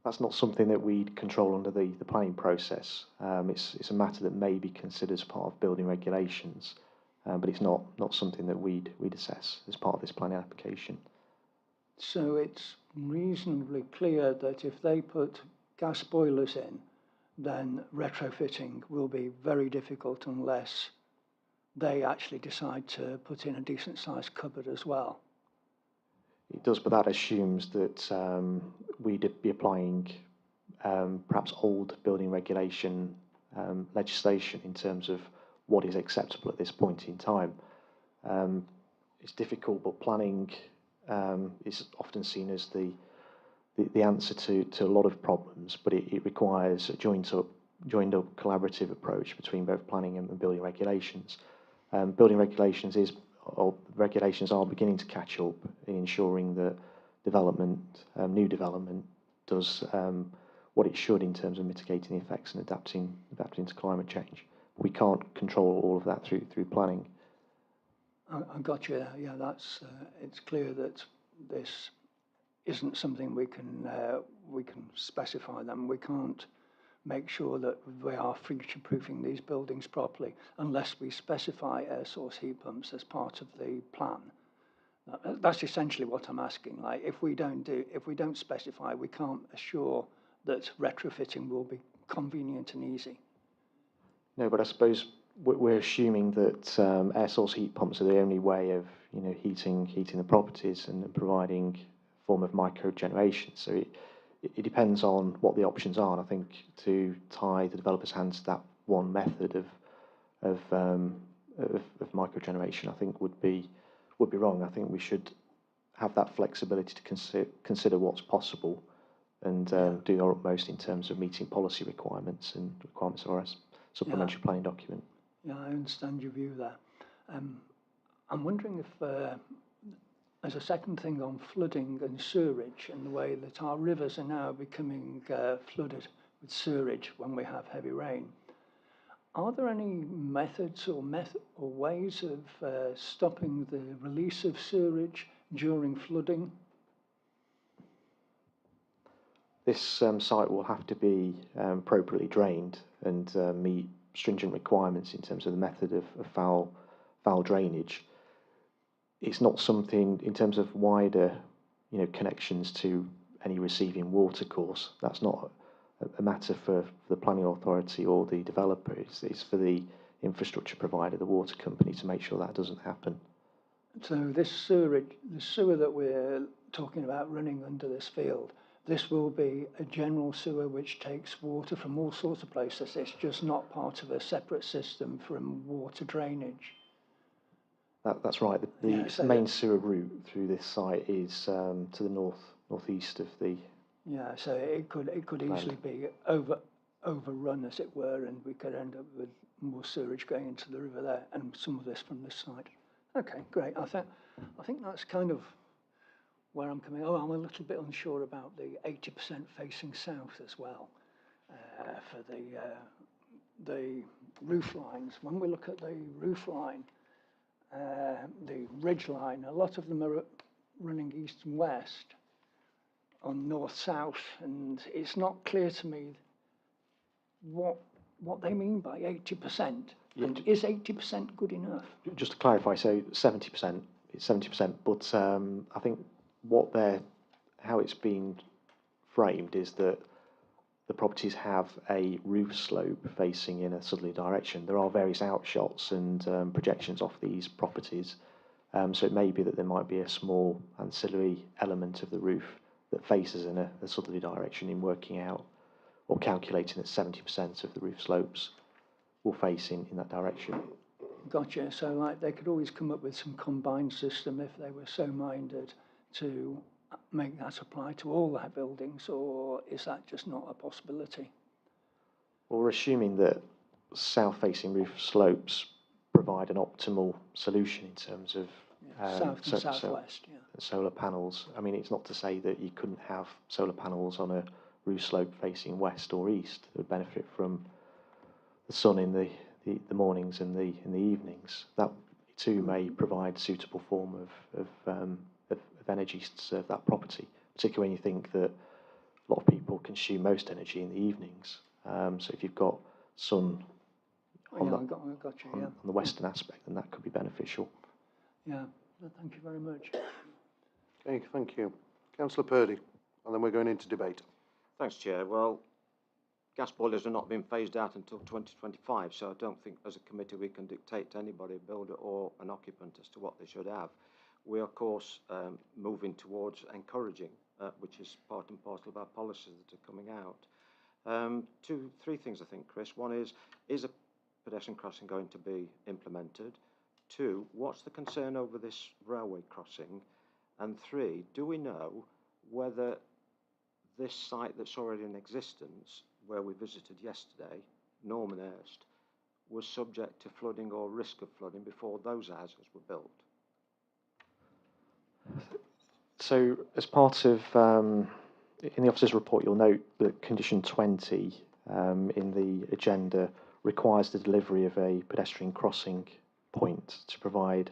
That's not something that we'd control under the planning process. It's a matter that may be considered as part of building regulations, but it's not something that we'd assess as part of this planning application. So it's reasonably clear that if they put gas boilers in, then retrofitting will be very difficult unless they actually decide to put in a decent sized cupboard as well. It does, but that assumes that we'd be applying perhaps old building regulation legislation in terms of what is acceptable at this point in time. It's difficult, but planning is often seen as the answer to a lot of problems, but it requires a joined up collaborative approach between both planning and building regulations. Building regulations regulations are beginning to catch up in ensuring that development, new development, does what it should in terms of mitigating the effects and adapting to climate change. We can't control all of that through planning. I got you there. Yeah, that's it's clear that this isn't something we can specify them. We can't make sure that we are future-proofing these buildings properly unless we specify air source heat pumps as part of the plan. That's essentially what I'm asking. Like, if we don't specify, we can't assure that retrofitting will be convenient and easy. No, but I suppose we're assuming that air source heat pumps are the only way of heating the properties and providing a form of micro generation. So it depends on what the options are. And I think to tie the developer's hands to that one method of micro generation, I think would be wrong. I think we should have that flexibility to consider what's possible and do our utmost in terms of meeting policy requirements and requirements of our supplementary planning document. Yeah, I understand your view there. I'm wondering if, as a second thing on flooding and sewerage and the way that our rivers are now becoming flooded with sewerage when we have heavy rain, are there any methods or ways of stopping the release of sewerage during flooding? This site will have to be appropriately drained and meet stringent requirements in terms of the method of foul drainage. It's not something in terms of wider, connections to any receiving watercourse. That's not a matter for the planning authority or the developer. It's for the infrastructure provider, the water company, to make sure that doesn't happen. So this sewerage, the sewer that we're talking about running under this field, this will be a general sewer which takes water from all sorts of places. It's just not part of a separate system from water drainage. That's right. The main sewer route through this site is to the northeast of the. Yeah, so it could easily be overrun, as it were, and we could end up with more sewage going into the river there, and some of this from this side. Okay, great. I think that's kind of where I'm coming. Oh, I'm a little bit unsure about the 80% facing south as well for the roof lines. When we look at the roof line, the ridge line, a lot of them are running east and west on north-south, and it's not clear to me what they mean by 80%. Yeah. And is 80% good enough? Just to clarify, so 70%, it's 70%, but I think how it's been framed is that the properties have a roof slope facing in a southerly direction. There are various outshots and projections off these properties, so it may be that there might be a small ancillary element of the roof that faces in a southerly direction in working out or calculating that 70% of the roof slopes will face in that direction. Gotcha. So like they could always come up with some combined system if they were so minded to make that apply to all their buildings, or is that just not a possibility? Well, we're assuming that south-facing roof slopes provide an optimal solution in terms of South and southwest, yeah. solar panels. I mean, it's not to say that you couldn't have solar panels on a roof slope facing west or east that would benefit from the sun in the mornings and in the evenings. That too may provide a suitable form of energy to serve that property, particularly when you think that a lot of people consume most energy in the evenings. So if you've got sun on, on the western aspect, then that could be beneficial. Yeah, well, thank you very much. Okay, thank you. Councillor Purdy, and then we're going into debate. Thanks, Chair. Well, gas boilers are not being phased out until 2025, so I don't think as a committee we can dictate to anybody, a builder or an occupant, as to what they should have. We are, of course, moving towards encouraging, which is part and parcel of our policies that are coming out. Three things, I think, Chris. One is a pedestrian crossing going to be implemented? Two, what's the concern over this railway crossing? And three, do we know whether this site that's already in existence, where we visited yesterday, Normanhurst, was subject to flooding or risk of flooding before those houses were built? So, as part of, in the officer's report, you'll note that condition 20 in the agenda requires the delivery of a pedestrian crossing point to provide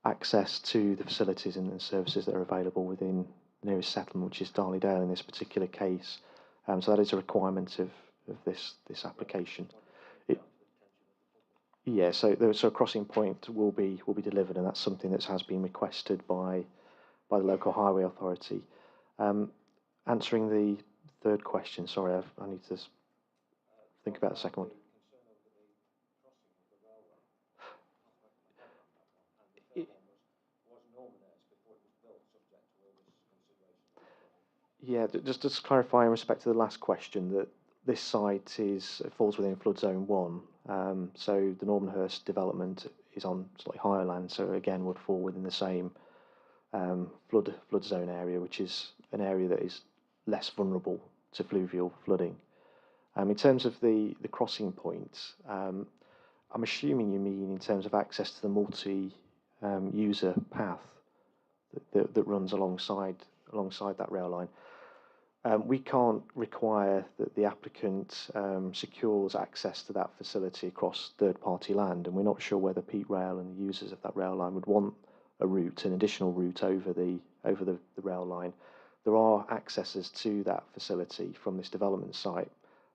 access to the facilities and the services that are available within the nearest settlement, which is Darley-Dale in this particular case. So that is a requirement of this application. Yeah, so a crossing point will be delivered, and that's something that has been requested by the local highway authority. Answering the third question, sorry, I need to think about the second one. Yeah, just to clarify in respect to the last question, that this site falls within flood zone 1. So the Normanhurst development is on slightly higher land, so again would fall within the same flood zone area, which is an area that is less vulnerable to fluvial flooding. In terms of the crossing point, I'm assuming you mean in terms of access to the multi-user path that runs alongside that rail line. We can't require that the applicant secures access to that facility across third-party land, and we're not sure whether Pete Rail and the users of that rail line would want an additional route over the rail line. There are accesses to that facility from this development site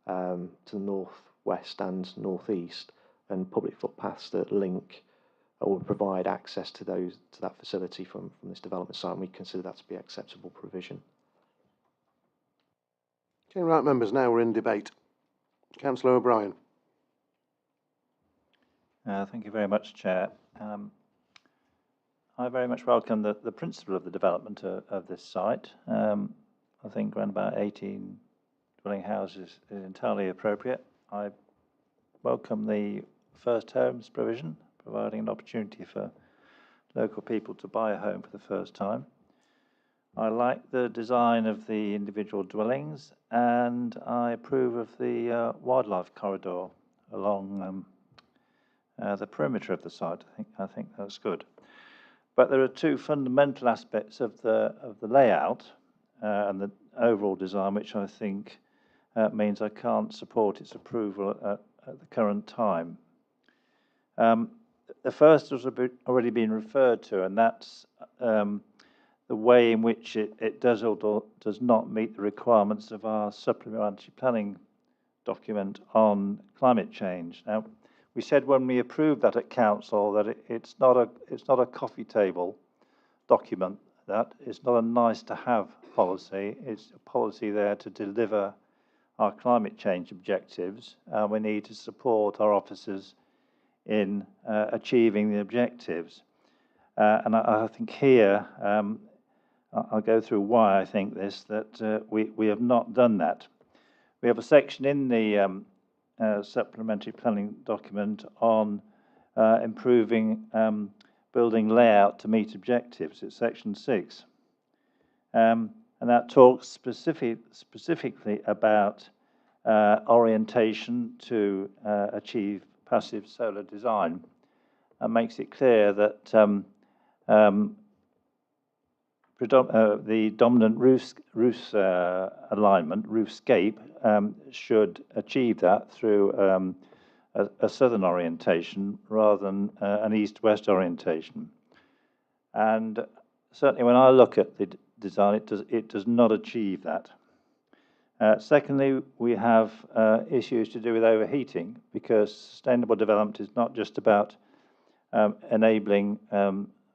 to the north, west, and northeast, and public footpaths that link or provide access to that facility from this development site, and we consider that to be acceptable provision. Okay, right, members, now we're in debate. Councillor O'Brien. Thank you very much, Chair. I very much welcome the principle of the development of this site. I think around about 18 dwelling houses is entirely appropriate. I welcome the first homes provision, providing an opportunity for local people to buy a home for the first time. I like the design of the individual dwellings, and I approve of the wildlife corridor along the perimeter of the site. I think that's good. But there are two fundamental aspects of the layout and the overall design, which I think means I can't support its approval at the current time. The first has already been referred to, and that's the way in which it does or does not meet the requirements of our supplementary planning document on climate change. Now, we said when we approved that at council that it's not a coffee table document. That it's not a nice to have policy. It's a policy there to deliver our climate change objectives, and we need to support our officers in achieving the objectives. And I think here, I'll go through why I think this, that we have not done that. We have a section in the supplementary planning document on improving building layout to meet objectives. It's section 6. And that talks specifically about orientation to achieve passive solar design, and makes it clear that the dominant roof alignment, roofscape, should achieve that through a southern orientation rather than an east-west orientation. And certainly when I look at the design, it does not achieve that. Secondly, we have issues to do with overheating, because sustainable development is not just about enabling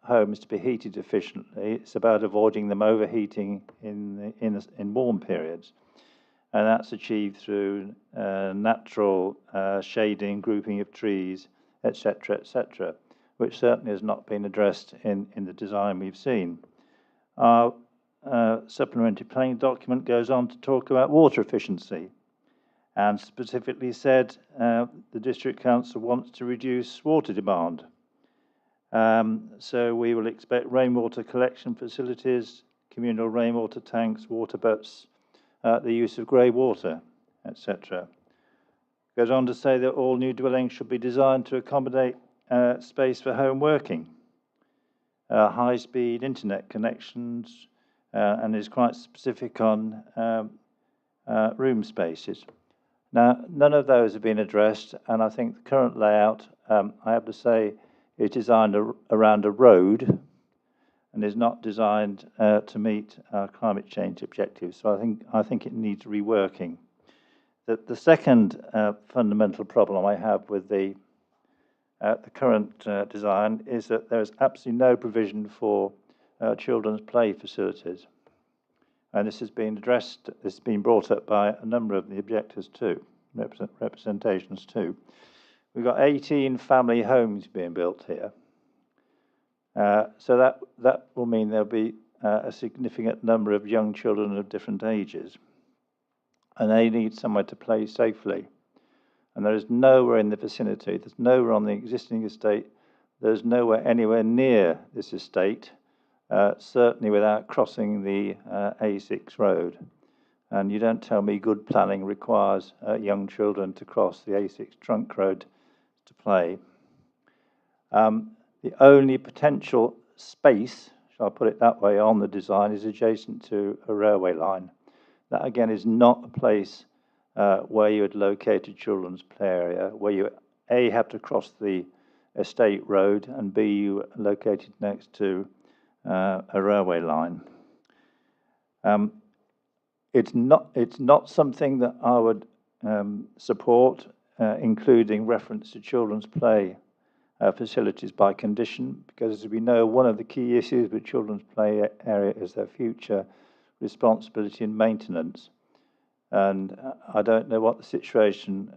homes to be heated efficiently. It's about avoiding them overheating in warm periods, and that's achieved through natural shading, grouping of trees, etc., which certainly has not been addressed in the design we've seen. Our supplementary planning document goes on to talk about water efficiency, and specifically said the District Council wants to reduce water demand. So we will expect rainwater collection facilities, communal rainwater tanks, water butts, the use of grey water, etc. Goes on to say that all new dwellings should be designed to accommodate space for home working, high-speed internet connections, and is quite specific on room spaces. Now, none of those have been addressed, and I think the current layout, I have to say, is designed around a road and is not designed to meet our climate change objectives. So I think it needs reworking. The second fundamental problem I have with the current design is that there is absolutely no provision for children's play facilities. And this has been addressed, this has been brought up by a number of the objectors too, representations too. We've got 18 family homes being built here. So that will mean there'll be a significant number of young children of different ages. And they need somewhere to play safely. And there is nowhere in the vicinity, there's nowhere on the existing estate, there's nowhere anywhere near this estate, certainly without crossing the A6 road. And you don't tell me good planning requires young children to cross the A6 trunk road to play. The only potential space, shall I put it that way, on the design is adjacent to a railway line. That again is not a place where you would locate a children's play area, where you A, have to cross the estate road, and B, you are located next to a railway line. It's not something that I would support, including reference to children's play facilities by condition, because as we know, one of the key issues with children's play area is their future responsibility and maintenance. And I don't know what the situation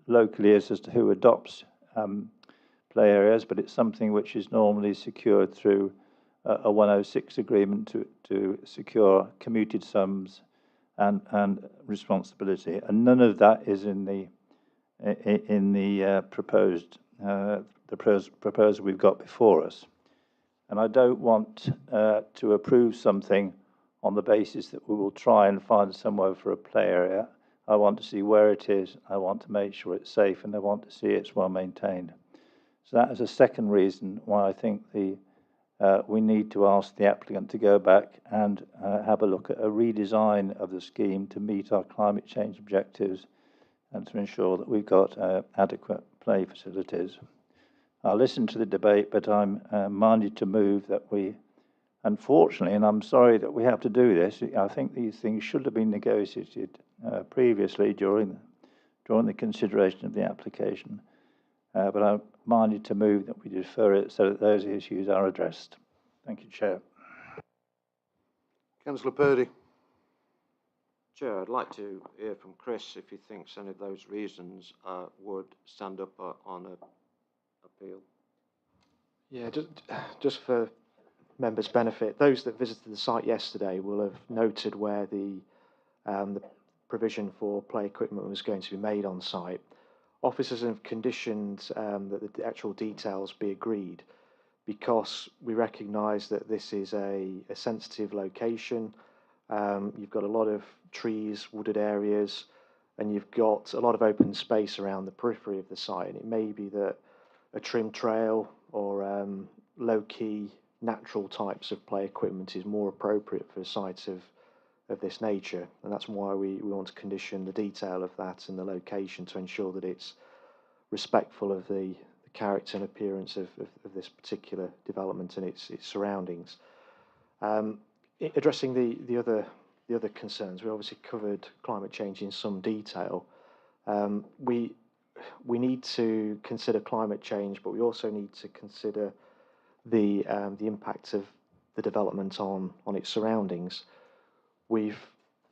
locally is as to who adopts play areas, but it's something which is normally secured through a 106 agreement to secure commuted sums and responsibility, and none of that is in the proposal we've got before us. And I don't want to approve something on the basis that we will try and find somewhere for a play area. I want to see where it is, I want to make sure it's safe, and I want to see it's well maintained. So that is a second reason why I think we need to ask the applicant to go back and have a look at a redesign of the scheme to meet our climate change objectives and to ensure that we've got adequate play facilities. I'll listen to the debate, but I'm minded to move that we, unfortunately, and I'm sorry that we have to do this, I think these things should have been negotiated previously during the consideration of the application. But I'm minded to move that we defer it so that those issues are addressed. Thank you, Chair. Councillor Purdy. Chair, I'd like to hear from Chris if he thinks any of those reasons would stand up on a appeal. Yeah, just for members' benefit, those that visited the site yesterday will have noted where the provision for play equipment was going to be made on site. Officers have conditioned that the actual details be agreed because we recognise that this is a sensitive location. You've got a lot of trees, wooded areas, and you've got a lot of open space around the periphery of the site. And it may be that a trim trail or low-key natural types of play equipment is more appropriate for sites of this nature, and that's why we want to condition the detail of that and the location to ensure that it's respectful of the character and appearance of this particular development and its surroundings. Addressing the other concerns, we obviously covered climate change in some detail. We need to consider climate change, but we also need to consider the impact of the development on its surroundings.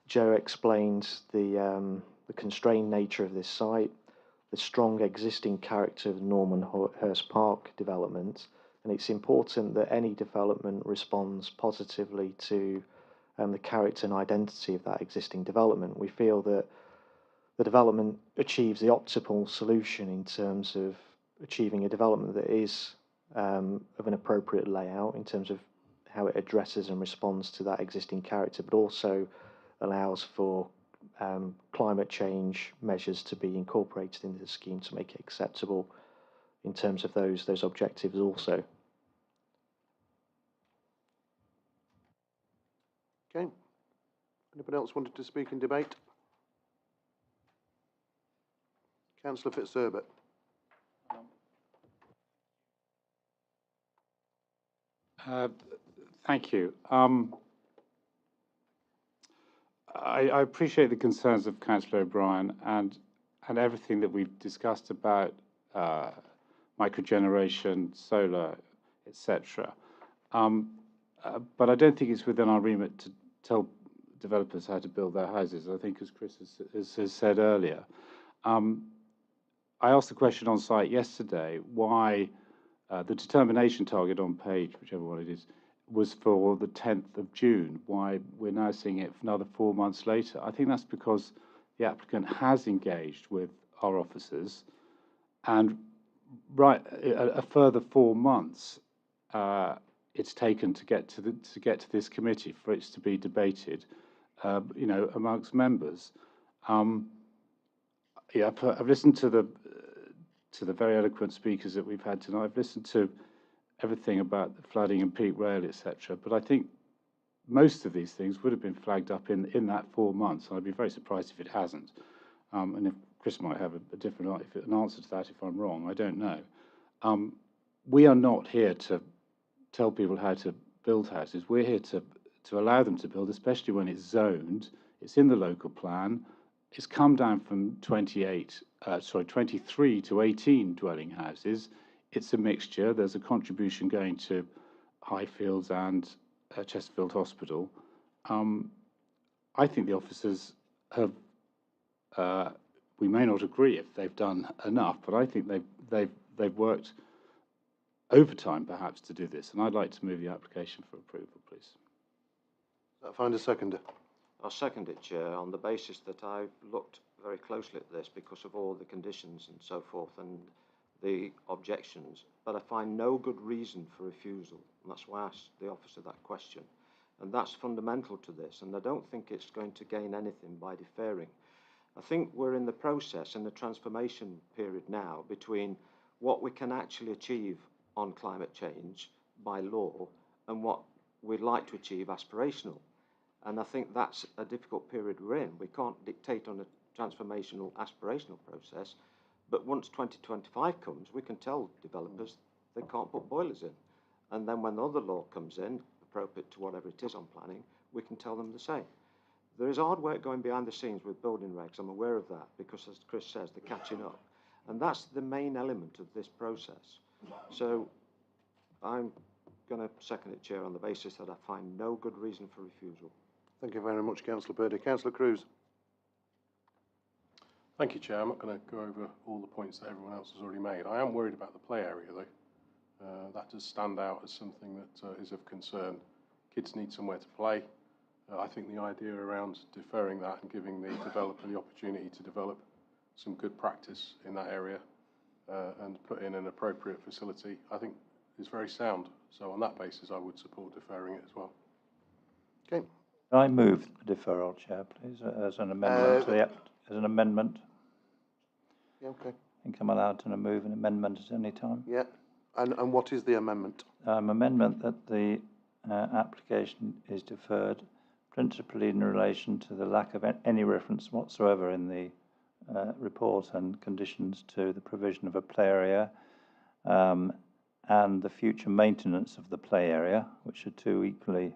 Joe explained the constrained nature of this site, the strong existing character of the Normanhurst Park development, and it's important that any development responds positively to the character and identity of that existing development. We feel that the development achieves the optimal solution in terms of achieving a development that is of an appropriate layout in terms of how it addresses and responds to that existing character, but also allows for climate change measures to be incorporated into the scheme to make it acceptable in terms of those objectives also. Okay. Anybody else wanted to speak in debate? Councillor Fitzherbert. Thank you. I appreciate the concerns of Councillor O'Brien and everything that we've discussed about microgeneration, solar, etc. But I don't think it's within our remit to tell developers how to build their houses. I think, as Chris has said earlier, I asked the question on site yesterday why the determination target on page, whichever one it is, was for the 10th of June, why we're now seeing it another 4 months later. I think that's because the applicant has engaged with our officers, and a further 4 months it's taken to get to this committee for it to be debated, amongst members. Yeah, I've listened to the very eloquent speakers that we've had tonight. I've listened to everything about the flooding and peak rail, etc. But I think most of these things would have been flagged up in that 4 months, and I'd be very surprised if it hasn't. And if Chris might have a different an answer to that if I'm wrong, I don't know. We are not here to tell people how to build houses. We're here to allow them to build, especially when it's zoned. It's in the local plan. It's come down from 23 to 18 dwelling houses. It's a mixture. There's a contribution going to Highfields and Chesterfield Hospital. I think the officers have. We may not agree if they've done enough, but I think they've worked overtime perhaps to do this, and I'd like to move the application for approval, please. Find a seconder. I'll second it, Chair, on the basis that I've looked very closely at this because of all the conditions and so forth and the objections, but I find no good reason for refusal, and that's why I asked the officer that question. And that's fundamental to this, and I don't think it's going to gain anything by deferring. I think we're in the process, in the transformation period now, between what we can actually achieve on climate change by law and what we'd like to achieve aspirational. And I think that's a difficult period we're in. We can't dictate on a transformational aspirational process, but once 2025 comes, we can tell developers they can't put boilers in. And then when the other law comes in, appropriate to whatever it is on planning, we can tell them the same. There is hard work going behind the scenes with building regs. I'm aware of that because, as Chris says, they're catching up. And that's the main element of this process. So I'm going to second it, Chair, on the basis that I find no good reason for refusal. Thank you very much, Councillor Purdy. Councillor Cruz. Thank you, Chair. I'm not going to go over all the points that everyone else has already made. I am worried about the play area, though. That does stand out as something that is of concern. Kids need somewhere to play. I think the idea around deferring that and giving the developer the opportunity to develop some good practice in that area and put in an appropriate facility, I think is very sound. So on that basis, I would support deferring it as well. Okay. Can I move the deferral, Chair, please, as an amendment to the as an amendment? Yeah, okay. I think I'm allowed to move an amendment at any time. Yeah. And what is the amendment? Amendment that the application is deferred, principally in relation to the lack of any reference whatsoever in the report and conditions to the provision of a play area and the future maintenance of the play area, which are two equally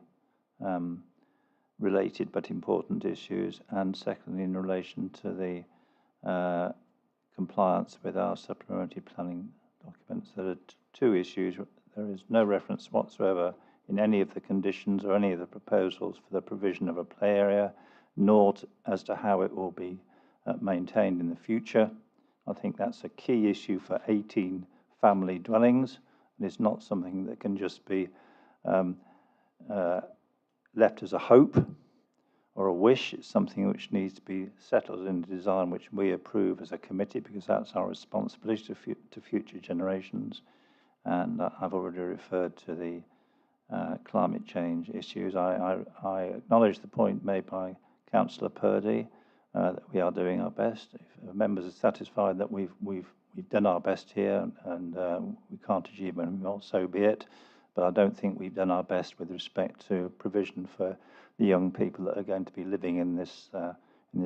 related but important issues, and secondly in relation to the compliance with our supplementary planning documents. There are two issues. There is no reference whatsoever in any of the conditions or any of the proposals for the provision of a play area, nor as to how it will be maintained in the future. I think that's a key issue for 18 family dwellings, and it's not something that can just be left as a hope or a wish. It's something which needs to be settled in the design which we approve as a committee, because that's our responsibility to future generations. And I've already referred to the climate change issues. I acknowledge the point made by Councillor Purdy that we are doing our best. If members are satisfied that we've done our best here and we can't achieve any more, so be it. But I don't think we've done our best with respect to provision for the young people that are going to be living in this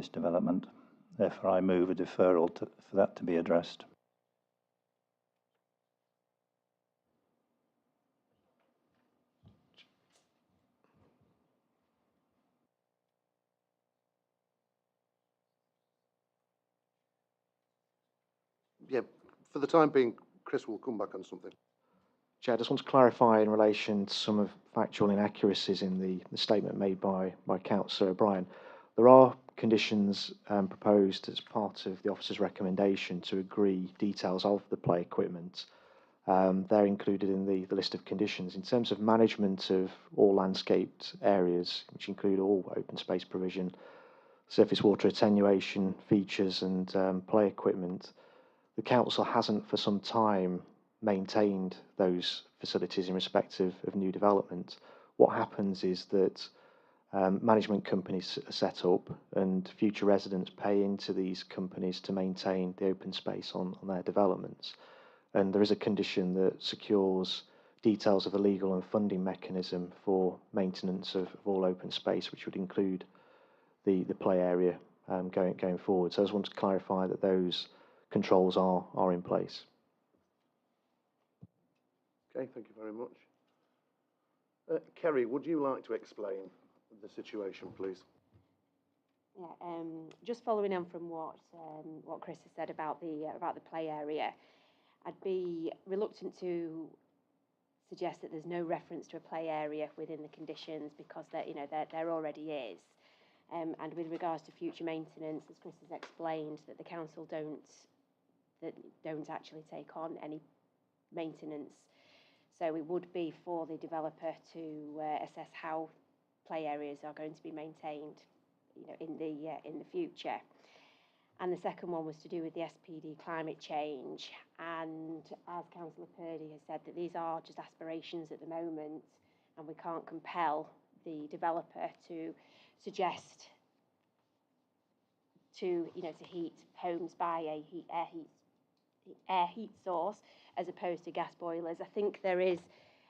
development. Therefore, I move a deferral for that to be addressed. Yeah, for the time being, Chris will come back on something. Chair, I just want to clarify in relation to some of factual inaccuracies in the statement made by Councillor O'Brien. There are conditions proposed as part of the officer's recommendation to agree details of the play equipment. They're included in the list of conditions. In terms of management of all landscaped areas, which include all open space provision, surface water attenuation features and play equipment, the council hasn't for some time maintained those facilities in respect of new development. What happens is that management companies are set up and future residents pay into these companies to maintain the open space on their developments. And there is a condition that secures details of the legal and funding mechanism for maintenance of all open space, which would include the play area going forward. So I just want to clarify that those controls are in place. Okay, thank you very much. Kerry, would you like to explain the situation, please? Yeah, just following on from what Chris has said about the play area, I'd be reluctant to suggest that there's no reference to a play area within the conditions, because there already is. And with regards to future maintenance, as Chris has explained, that the council don't actually take on any maintenance. So it would be for the developer to assess how play areas are going to be maintained, in the future. And the second one was to do with the SPD climate change. And as Councillor Purdy has said, that these are just aspirations at the moment, and we can't compel the developer to suggest to heat homes by a air heat source as opposed to gas boilers. I think there is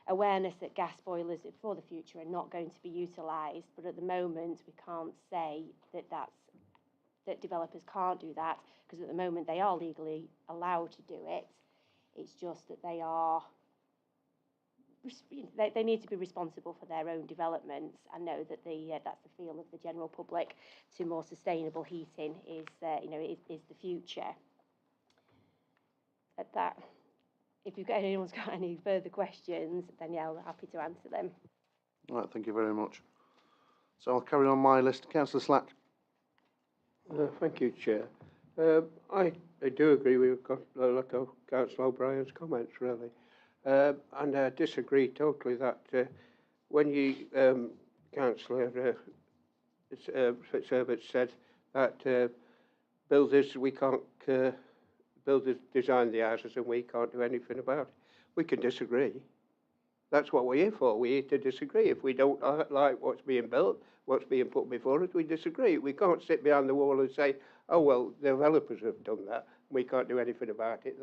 awareness that gas boilers for the future are not going to be utilised, but at the moment we can't say that developers can't do that, because at the moment they are legally allowed to do it. It's just that they need to be responsible for their own developments and know that that's the feel of the general public to more sustainable heating is the future. At that, if anyone's got any further questions, then yeah, I'm happy to answer them. All right, thank you very much. So I'll carry on my list. Councillor Slack. Thank you, Chair. I do agree with a lot of Councillor O'Brien's comments, really. And I disagree totally that when you, Councillor Fitzherbert said that builders, we can't, builders design the houses and we can't do anything about it. We can disagree. That's what we're here for. We're here to disagree. If we don't like what's being built, what's being put before us, we disagree. We can't sit behind the wall and say, oh, well, the developers have done that. We can't do anything about it.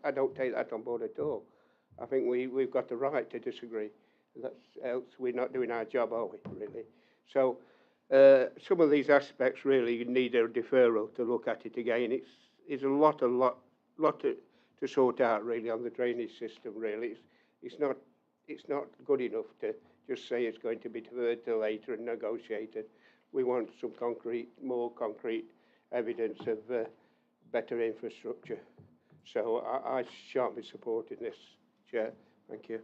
I don't take that on board at all. I think we've got the right to disagree. Else we're not doing our job, are we, really? So some of these aspects really need a deferral to look at it again. It's a lot to sort out, really, on the drainage system, really. It's not good enough to just say it's going to be deferred till later and negotiated. We want some more concrete evidence of better infrastructure. So I shan't be supporting this, Chair. Thank you.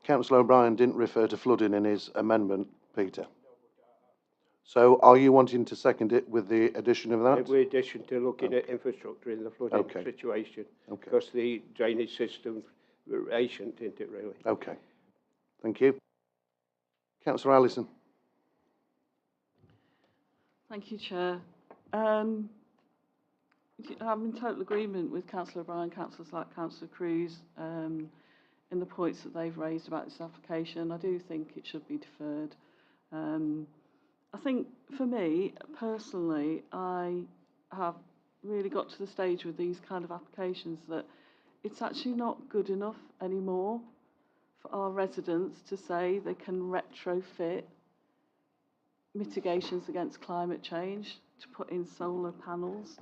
Councillor O'Brien didn't refer to flooding in his amendment, Peter. So are you wanting to second it with the addition of that? With addition to looking at infrastructure in the flooding situation. Okay. Because the drainage system's ancient, isn't it, really? Okay. Thank you. Councillor Allison. Thank you, Chair. I'm in total agreement with Councillor O'Brien, councillors like Councillor Cruz, in the points that they've raised about this application. I do think it should be deferred. I think for me, personally, I have really got to the stage with these kind of applications that it's actually not good enough anymore for our residents to say they can retrofit mitigations against climate change to put in solar panels.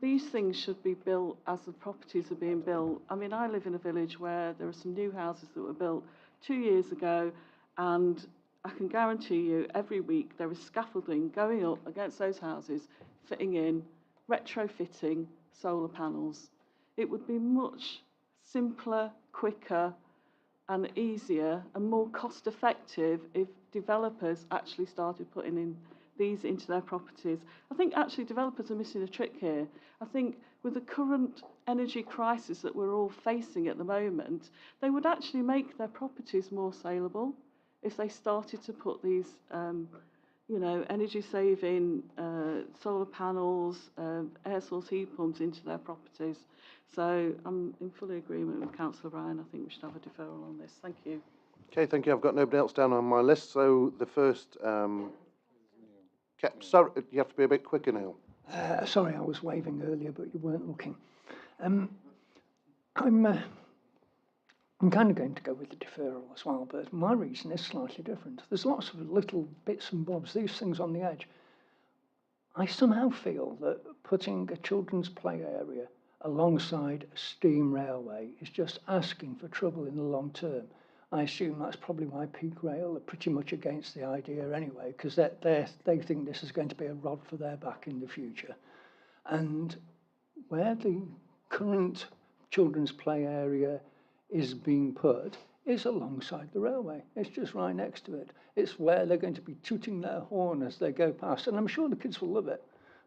These things should be built as the properties are being built. I mean, I live in a village where there are some new houses that were built 2 years ago, and I can guarantee you every week there is scaffolding going up against those houses, fitting in, retrofitting solar panels. It would be much simpler, quicker and easier and more cost effective if developers actually started putting in these into their properties. I think actually developers are missing a trick here. I think with the current energy crisis that we're all facing at the moment, they would actually make their properties more saleable if they started to put these, energy saving solar panels, air source heat pumps into their properties. So I'm in full agreement with Councillor Ryan. I think we should have a deferral on this. Thank you. Okay, thank you. I've got nobody else down on my list. So the first, sorry, you have to be a bit quicker now. Sorry, I was waving earlier, but you weren't looking. I'm kind of going to go with the deferral as well, but my reason is slightly different. There's lots of little bits and bobs, these things on the edge. I somehow feel that putting a children's play area alongside a steam railway is just asking for trouble in the long term. I assume that's probably why Peak Rail are pretty much against the idea anyway, because they think this is going to be a rod for their back in the future. And where the current children's play area is being put is alongside the railway. It's just right next to it. It's where they're going to be tooting their horn as they go past, and I'm sure the kids will love it.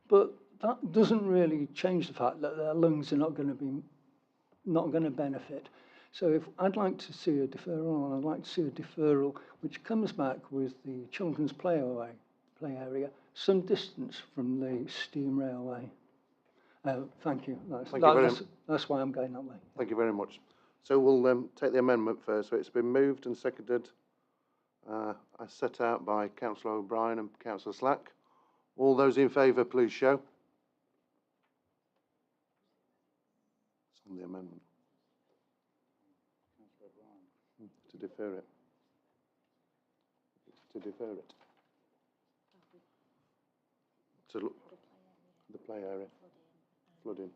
But that doesn't really change the fact that their lungs are not going to benefit. So if I'd like to see a deferral, I'd like to see a deferral which comes back with the children's play area, some distance from the steam railway. Thank you. That's why I'm going that way. Thank you very much. So we'll take the amendment first. So it's been moved and seconded, as set out by Councillor O'Brien and Councillor Slack. All those in favour, please show. It's on the amendment. To defer it. To defer it. To look, the play area, flooding,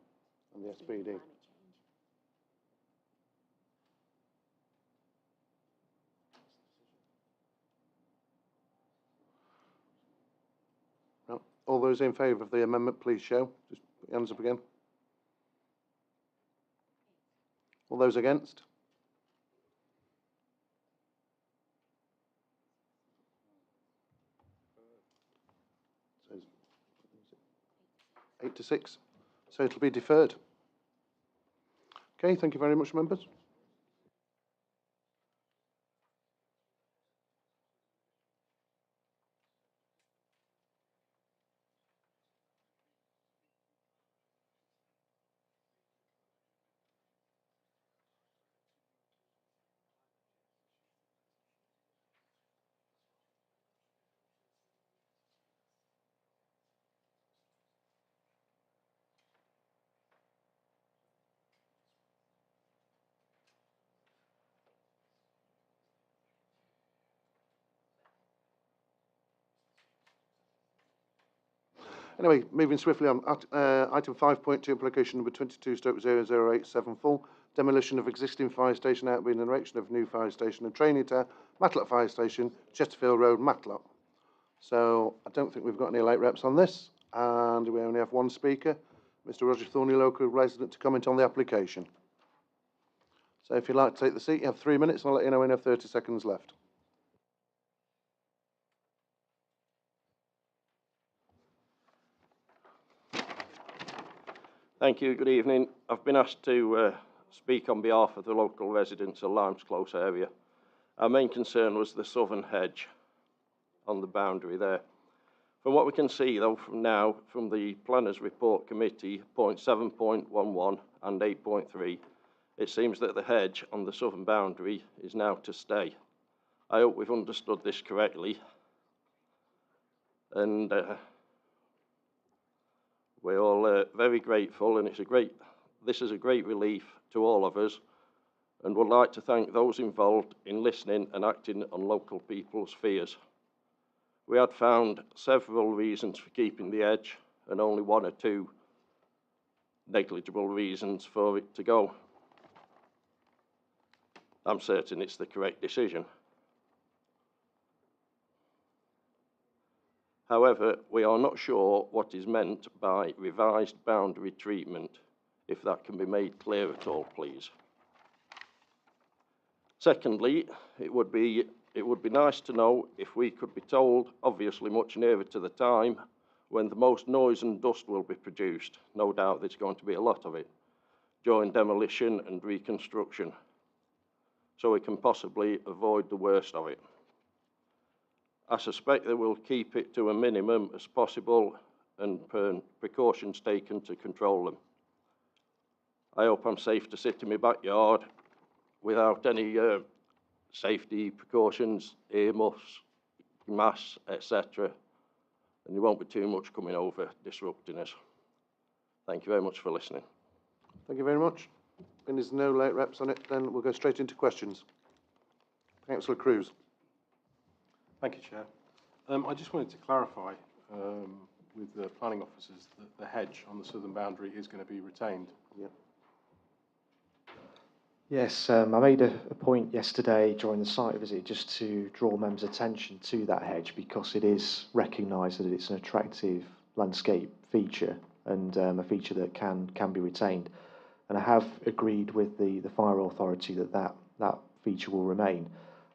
and the SPD. Well, all those in favour of the amendment, please show. Just put your hands up again. All those against? 8 to 6. So it'll be deferred. Okay, thank you very much, members. Anyway, moving swiftly on. Item 5.2, application number 22/0087 full. Demolition of existing fire station outbuilding and erection of new fire station and training tower, Matlock Fire Station, Chesterfield Road, Matlock. So I don't think we've got any late reps on this, and we only have one speaker, Mr. Roger Thornley, local resident, to comment on the application. So if you'd like to take the seat, you have 3 minutes, and I'll let you know when you have 30 seconds left. Thank you. Good evening. I've been asked to speak on behalf of the local residents of Limes Close area. Our main concern was the southern hedge on the boundary there. From what we can see, though, from now, from the Planners Report Committee, points 7.11 and 8.3, it seems that the hedge on the southern boundary is now to stay. I hope we've understood this correctly. And we're all very grateful, and this is a great relief to all of us, and would like to thank those involved in listening and acting on local people's fears. We had found several reasons for keeping the edge, and only 1 or 2 negligible reasons for it to go. I'm certain it's the correct decision. However, we are not sure what is meant by revised boundary treatment, if that can be made clear at all, please. Secondly, it would be nice to know if we could be told, obviously much nearer to the time, when the most noise and dust will be produced. No doubt there's going to be a lot of it, during demolition and reconstruction, so we can possibly avoid the worst of it. I suspect they will keep it to a minimum as possible and precautions taken to control them. I hope I'm safe to sit in my backyard without any safety precautions, earmuffs, masks, etc. And there won't be too much coming over disrupting us. Thank you very much for listening. Thank you very much. When there's no late reps on it, then we'll go straight into questions. Councillor Cruz. Thank you, Chair. I just wanted to clarify with the planning officers that the hedge on the southern boundary is going to be retained. Yeah. Yes, I made a point yesterday during the site visit just to draw members' attention to that hedge, because it is recognised that it's an attractive landscape feature and a feature that can be retained. And I have agreed with the fire authority that feature will remain.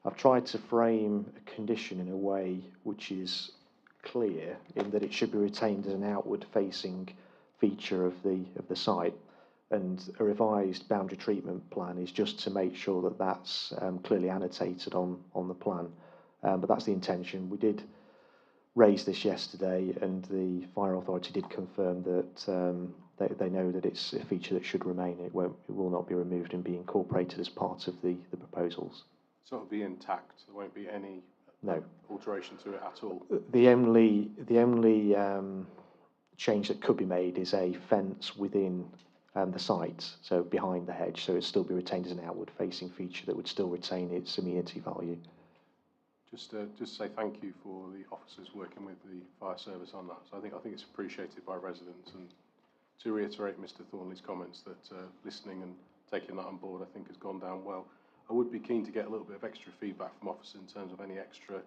I've tried to frame a condition in a way which is clear, in that it should be retained as an outward-facing feature of the site, and a revised boundary treatment plan is just to make sure that that's clearly annotated on the plan. But that's the intention. We did raise this yesterday, and the fire authority did confirm that they know that it's a feature that should remain. It will not be removed and be incorporated as part of the proposals. So it'll be intact. There won't be any alteration to it at all. The only change that could be made is a fence within the site, so behind the hedge, so it'd still be retained as an outward-facing feature that would still retain its amenity value. Just say thank you for the officers working with the fire service on that. So I think it's appreciated by residents, and to reiterate Mr. Thornley's comments that listening and taking that on board, I think has gone down well. I would be keen to get a little bit of extra feedback from officers in terms of any extra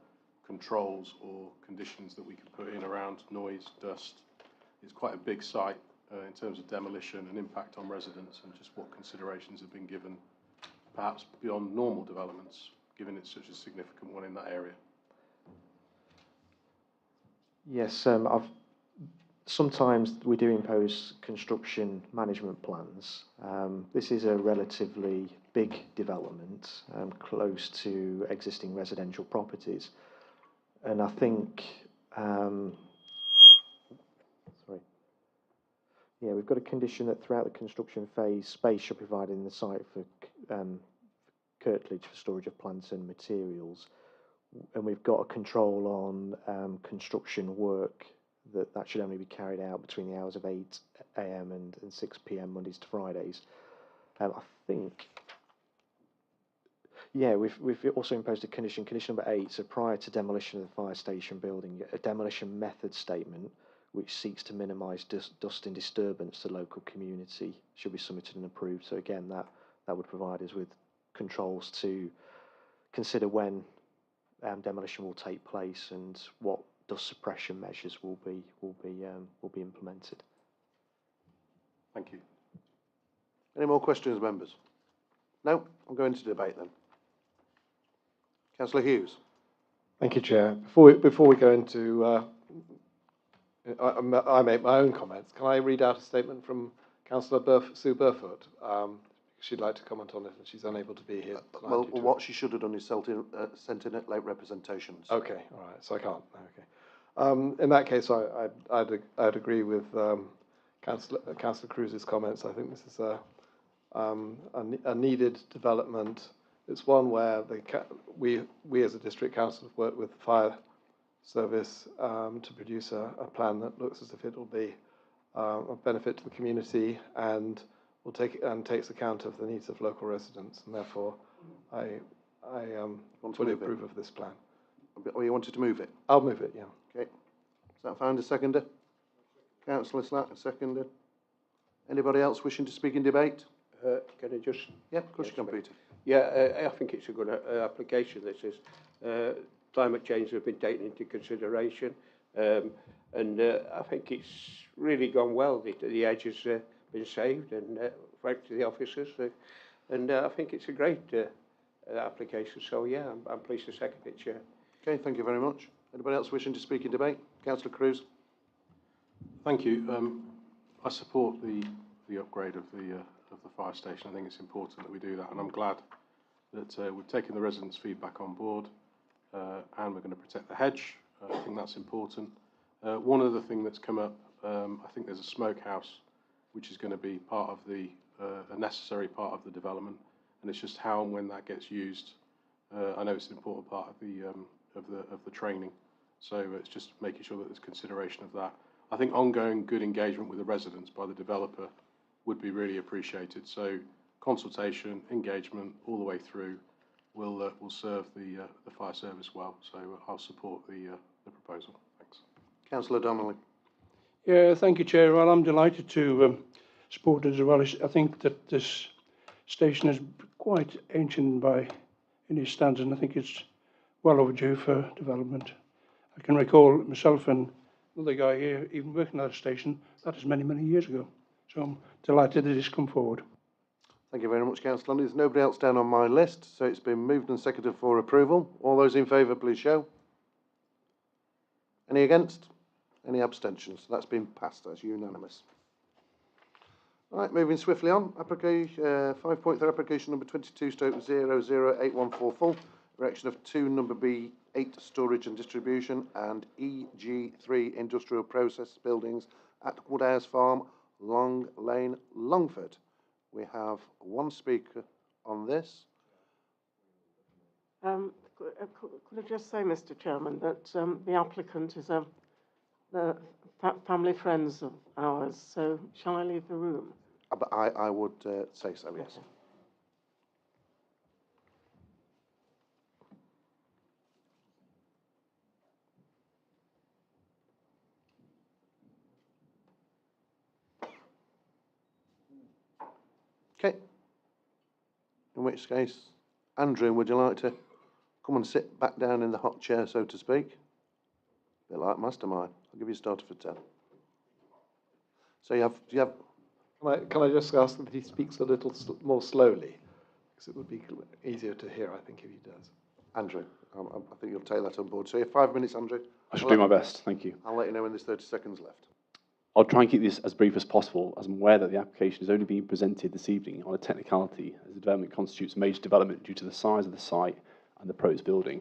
controls or conditions that we could put in around noise, dust. It's quite a big site in terms of demolition and impact on residents, and just what considerations have been given, perhaps beyond normal developments, given it's such a significant one in that area. Yes, sometimes we do impose construction management plans. This is a relatively big development, close to existing residential properties. And I think, we've got a condition that throughout the construction phase, space shall be provided in the site for curtilage for storage of plants and materials. And we've got a control on construction work that should only be carried out between the hours of 8 a.m. and 6 p.m. Mondays to Fridays. I think, we've also imposed a condition number 8, so prior to demolition of the fire station building, a demolition method statement which seeks to minimise dust and disturbance to the local community should be submitted and approved. So again, that would provide us with controls to consider when demolition will take place and what dust suppression measures will be implemented. Thank you. Any more questions, members? No? I'll go into debate then. Councillor Hughes. Thank you, Chair. Before we go into, I make my own comments. Can I read out a statement from Councillor Sue Burfoot? She'd like to comment on it, and she's unable to be here tonight. Well, what she should have done is sent in at late representations. Okay, all right. So I can't. Okay. In that case, I'd agree with Councillor Cruz's comments. I think this is a needed development. It's one where we as a district council have worked with the fire service to produce a plan that looks as if it will be of benefit to the community and takes account of the needs of local residents, and therefore I fully approve of this plan. Or you wanted to move it? I'll move it, yeah. Okay. Is that found a seconder? Councillor Slack, a seconder. Anybody else wishing to speak in debate? Can I just... Yeah, of course you can, Peter. Yeah, I think it's a good application, this is. Climate change has been taken into consideration, and I think it's really gone well. The edge has been saved, and thanks to the officers, and I think it's a great application. So yeah, I'm pleased to second it, Chair. Okay, thank you very much. Anybody else wishing to speak in debate? Councillor Cruz. Thank you. I support the upgrade of the fire station. I think it's important that we do that, and I'm glad that we've taken the residents' feedback on board, and we're going to protect the hedge. I think that's important. One other thing that's come up, I think there's a smokehouse which is going to be part of a necessary part of the development, and it's just how and when that gets used. I know it's an important part of the training, so it's just making sure that there's consideration of that. I think ongoing good engagement with the residents by the developer would be really appreciated. So consultation, engagement, all the way through will serve the fire service well. So I'll support the proposal. Thanks. Councillor Donnelly. Yeah, thank you, Chair. Well, I'm delighted to support it as well. I think that this station is quite ancient by any standards, and I think it's well overdue for development. I can recall myself and another guy here even working at a station. That is many, many years ago. So I'm delighted that it's come forward. Thank you very much, Councillor. There's nobody else down on my list, so it's been moved and seconded for approval. All those in favour, please show. Any against? Any abstentions? That's been passed. That's unanimous. Right, moving swiftly on. Application 5.3, application number 22/008144, erection of 2 number B8 storage and distribution and EG3 industrial process buildings at Woodhouse Farm, Long Lane, Longford. We have one speaker on this. Could I just say, Mr. Chairman, that the applicant is the family friends of ours, so shall I leave the room? But I would say so, yes. Okay. In which case, Andrew, would you like to come and sit back down in the hot chair, so to speak? A bit like Mastermind. I'll give you a starter for 10. So do you have... Can I just ask that he speaks a little more slowly? Because it would be easier to hear, I think, if he does. Andrew, I think you'll take that on board. So you have 5 minutes, Andrew. I shall do my best, thank you. I'll let you know when there's 30 seconds left. I'll try and keep this as brief as possible, as I'm aware that the application is only being presented this evening on a technicality, as the development constitutes a major development due to the size of the site and the proposed building.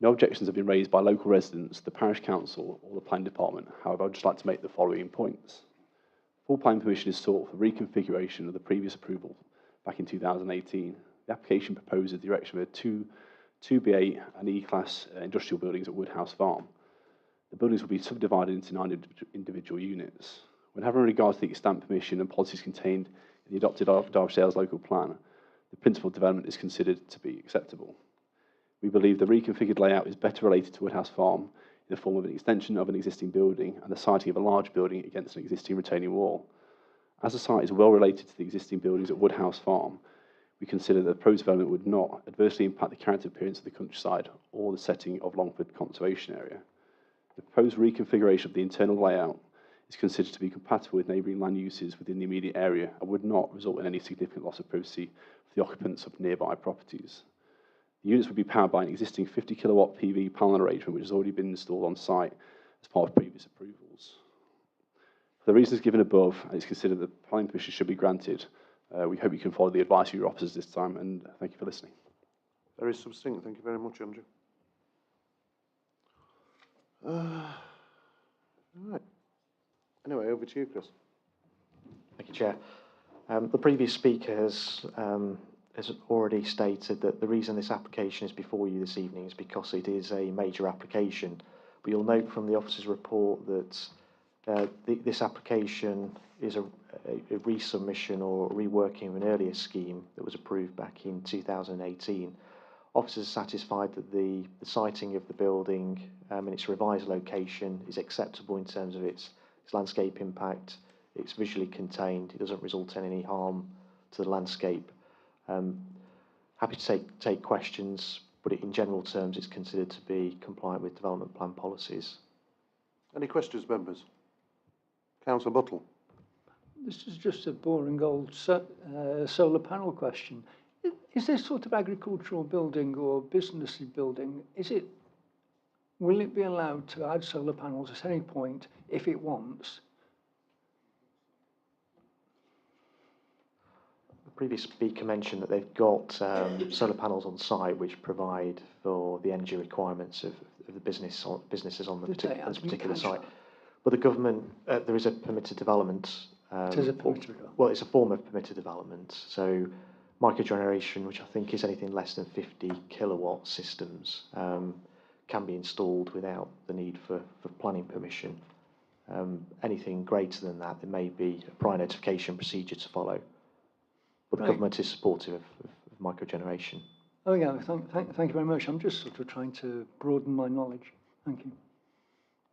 No objections have been raised by local residents, the parish council, or the planning department. However, I'd just like to make the following points. Full planning permission is sought for reconfiguration of the previous approval back in 2018. The application proposes the erection of a 2B8 and E-class industrial buildings at Woodhouse Farm. The buildings will be subdivided into 9 individual units. When having regard to the extant permission and policies contained in the adopted Derbyshire local plan, the principal development is considered to be acceptable. We believe the reconfigured layout is better related to Woodhouse Farm in the form of an extension of an existing building and the siting of a large building against an existing retaining wall. As the site is well related to the existing buildings at Woodhouse Farm, we consider that the proposed development would not adversely impact the character appearance of the countryside or the setting of Longford Conservation Area. The proposed reconfiguration of the internal layout is considered to be compatible with neighbouring land uses within the immediate area and would not result in any significant loss of privacy for the occupants of nearby properties. The units would be powered by an existing 50 kilowatt PV panel arrangement which has already been installed on site as part of previous approvals. For the reasons given above, it's considered that planning permission should be granted. We hope you can follow the advice of your officers this time, and thank you for listening. Very succinct. Thank you very much, Andrew. Right. Anyway, over to you, Chris. Thank you, Chair. The previous speaker has already stated that the reason this application is before you this evening is because it is a major application. But you'll note from the officer's report that this application is a resubmission or reworking of an earlier scheme that was approved back in 2018. Officers are satisfied that the siting of the building in its revised location is acceptable in terms of its landscape impact. It's visually contained. It doesn't result in any harm to the landscape. Happy to take questions, but in general terms, it's considered to be compliant with development plan policies. Any questions, members? Councillor Buttle. This is just a boring old solar panel question. Is this sort of agricultural building or businessy building, will it be allowed to add solar panels at any point if it wants? The previous speaker mentioned that they've got solar panels on site which provide for the energy requirements of the businesses on the particular site. But the government, there is a permitted development. It is a permitted development. Well, it's a form of permitted development. So microgeneration, which I think is anything less than 50 kilowatt systems, can be installed without the need for planning permission. Anything greater than that, there may be a prior notification procedure to follow. But the government is supportive of microgeneration. Oh yeah, thank you very much. I'm just sort of trying to broaden my knowledge. Thank you.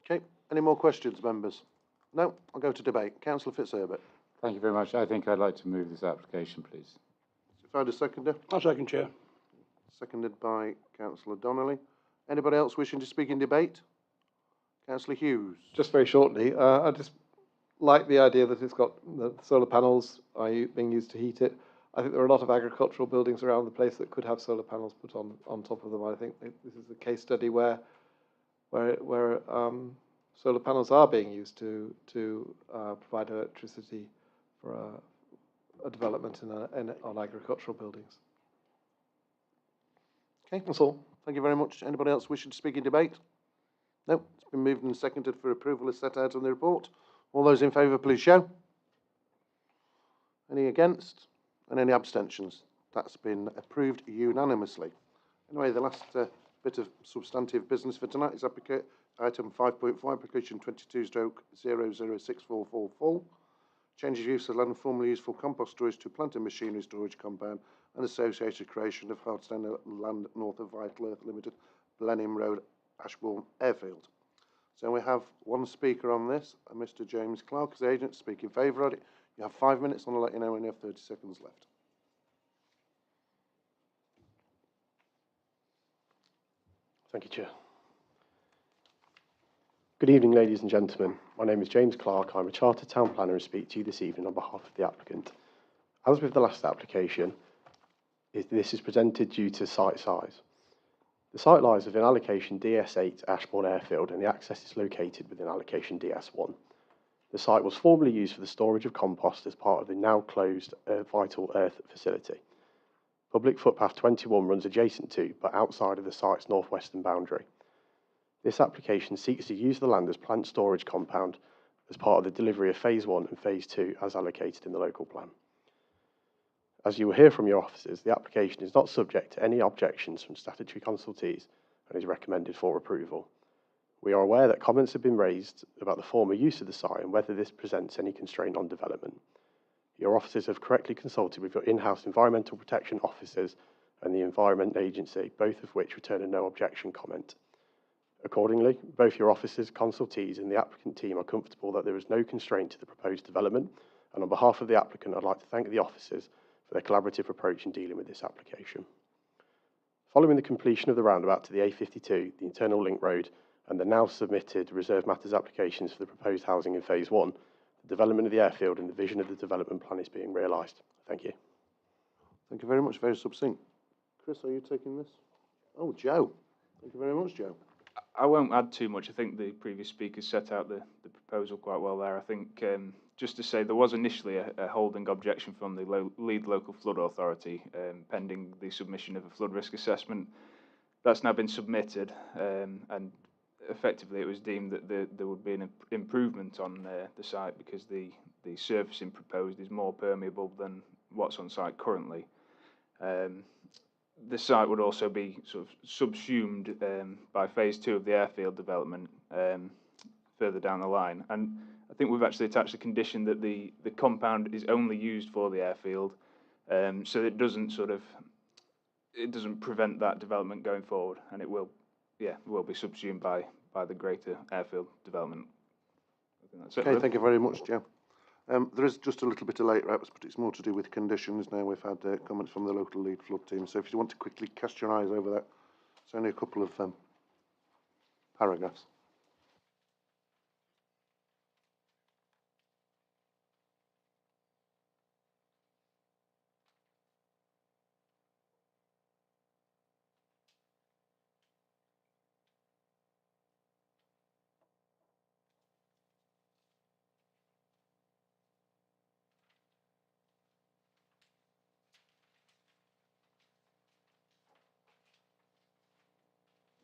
Okay, any more questions, members? No, I'll go to debate. Councillor Fitzherbert. Thank you very much. I think I'd like to move this application, please. Find a seconder. I'll second, Chair. Seconded by Councillor Donnelly. Anybody else wishing to speak in debate? Councillor Hughes. Just very shortly, I just like the idea that it's got the solar panels are being used to heat it. I think there are a lot of agricultural buildings around the place that could have solar panels put on top of them. I think this is a case study where solar panels are being used to provide electricity for a development on agricultural buildings. Okay, that's all. Thank you very much. Anybody else wishing to speak in debate? No, it's been moved and seconded for approval as set out on the report. All those in favour, please show. Any against? And any abstentions? That's been approved unanimously. Anyway, the last bit of substantive business for tonight is item 5.4, application 22/006444. Change of use of land formerly used for compost storage to plant and machinery storage compound and associated creation of hardstand land north of Vital Earth Limited, Blenheim Road, Ashbourne Airfield. So we have one speaker on this, Mr. James Clark, as agent, to speak in favour of it. You have 5 minutes, and I'll let you know when you have 30 seconds left. Thank you, Chair. Good evening, ladies and gentlemen. My name is James Clark. I'm a Chartered Town Planner and speak to you this evening on behalf of the applicant. As with the last application, this is presented due to site size. The site lies within allocation DS8 Ashbourne Airfield and the access is located within allocation DS1. The site was formerly used for the storage of compost as part of the now closed Vital Earth facility. Public footpath 21 runs adjacent to, but outside of the site's northwestern boundary. This application seeks to use the land as plant storage compound as part of the delivery of Phase 1 and Phase 2 as allocated in the local plan. As you will hear from your officers, the application is not subject to any objections from statutory consultees and is recommended for approval. We are aware that comments have been raised about the former use of the site and whether this presents any constraint on development. Your officers have correctly consulted with your in-house environmental protection officers and the Environment Agency, both of which return a no objection comment. Accordingly, both your officers, consultees and the applicant team are comfortable that there is no constraint to the proposed development, and on behalf of the applicant, I'd like to thank the officers for their collaborative approach in dealing with this application. Following the completion of the roundabout to the A52, the internal link road, and the now submitted reserve matters applications for the proposed housing in Phase 1, the development of the airfield and the vision of the development plan is being realised. Thank you. Thank you very much. Very succinct. Chris, are you taking this? Oh, Joe. Thank you very much, Joe. I won't add too much. I think the previous speakers set out the proposal quite well there. I think just to say there was initially a holding objection from the lead local flood authority pending the submission of a flood risk assessment. That's now been submitted and effectively it was deemed that there would be an improvement on the site because the surfacing proposed is more permeable than what's on site currently. The site would also be sort of subsumed by Phase 2 of the airfield development further down the line. And I think we've actually attached a condition that the compound is only used for the airfield, so it doesn't prevent that development going forward, and it will be subsumed by the greater airfield development. I think that's it. Okay, thank you very much, Joe. There is just a little bit of late wraps, but it's more to do with conditions now. We've had comments from the local lead flood team, so if you want to quickly cast your eyes over that, it's only a couple of paragraphs.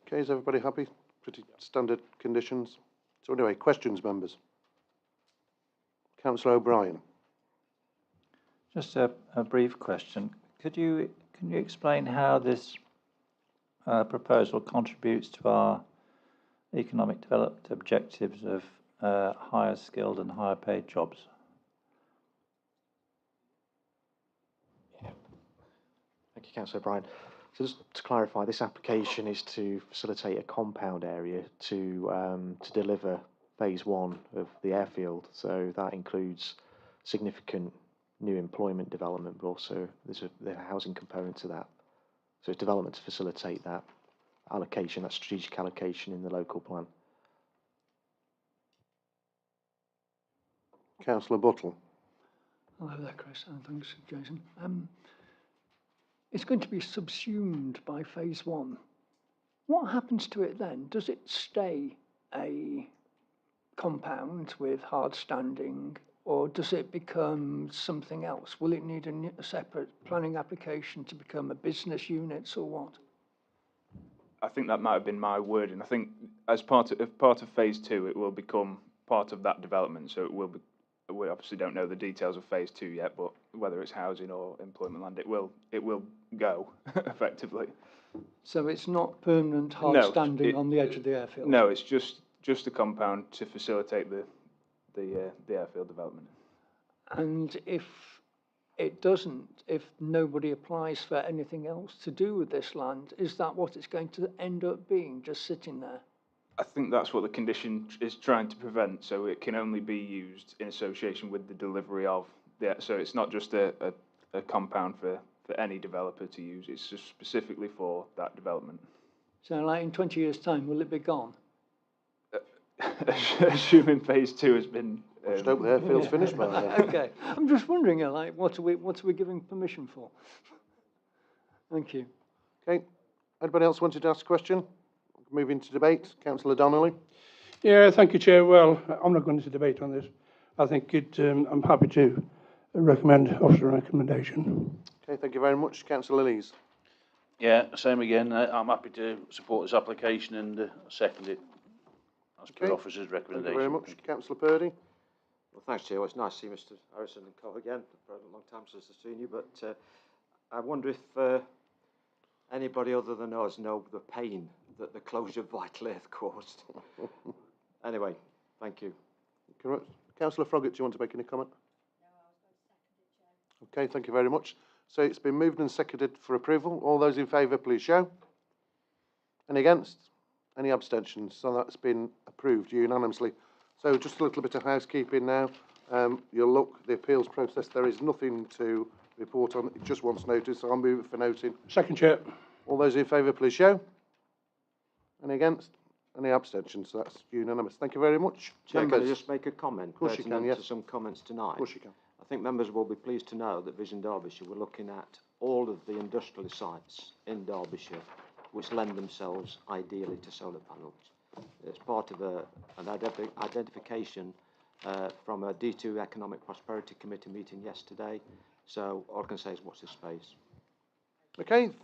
Okay, is everybody happy? Pretty standard conditions. So anyway, questions, members? Councillor O'Brien. Just a brief question. Can you explain how this proposal contributes to our economic development objectives of higher skilled and higher paid jobs? Thank you, Councillor O'Brien. So just to clarify, this application is to facilitate a compound area to deliver Phase 1 of the airfield. So that includes significant new employment development, but also there's a housing component to that. So it's development to facilitate that allocation, that strategic allocation in the local plan. Councillor Buttle. Hello there, Chris, and thanks, Jason. It's going to be subsumed by Phase 1. What happens to it then? Does it stay a compound with hard standing, or does it become something else? Will it need a separate planning application to become a business unit or what? I think that might have been my wording. I think as part of Phase 2, it will become part of that development. So it will be. We obviously don't know the details of Phase 2 yet, but whether it's housing or employment land, it will go effectively. So it's not permanent hard standing on the edge of the airfield? No, it's just a compound to facilitate the airfield development. And if it doesn't, if nobody applies for anything else to do with this land, is that what it's going to end up being, just sitting there? I think that's what the condition is trying to prevent, so it can only be used in association with the delivery of so it's not just a compound for any developer to use, it's just specifically for that development. So like in 20 years' time, will it be gone? Assuming Phase 2 has been... I just hope the airfield's finished by then. Okay, I'm just wondering, like, what are we giving permission for? Thank you. Okay, anybody else wanted to ask a question? Moving to debate, Councillor Donnelly. Yeah, thank you, Chair. Well, I'm not going to debate on this. I think I'm happy to recommend officer recommendation. Okay, thank you very much. Councillor Lees. Yeah, same again. I'm happy to support this application and second it as per officer's recommendation. Thank you very much. Councillor Purdy. Well, thanks, Chair. Well, it's nice to see Mr Harrison and Co again. For a long time since I've seen you, but I wonder if anybody other than us know the pain that the closure of Vital Earth caused. Anyway, thank you. Councillor Froggatt, do you want to make any comment? No, I was going to second it, Chair. Okay, thank you very much. So it's been moved and seconded for approval. All those in favour, please show. Any against? Any abstentions? So that's been approved unanimously. So just a little bit of housekeeping now. You'll look, the appeals process, there is nothing to report on. It just wants notice, so I'll move it for noting. Second, Chair. All those in favour, please show. Any against? Any abstentions? So that's unanimous. Thank you very much. Chair, can I just make a comment? Of course you can, yes. To some comments tonight. Of course you can. I think members will be pleased to know that Vision Derbyshire were looking at all of the industrial sites in Derbyshire which lend themselves ideally to solar panels. It's part of an identification from a D2 Economic Prosperity Committee meeting yesterday. So all I can say is watch this space. Okay, thank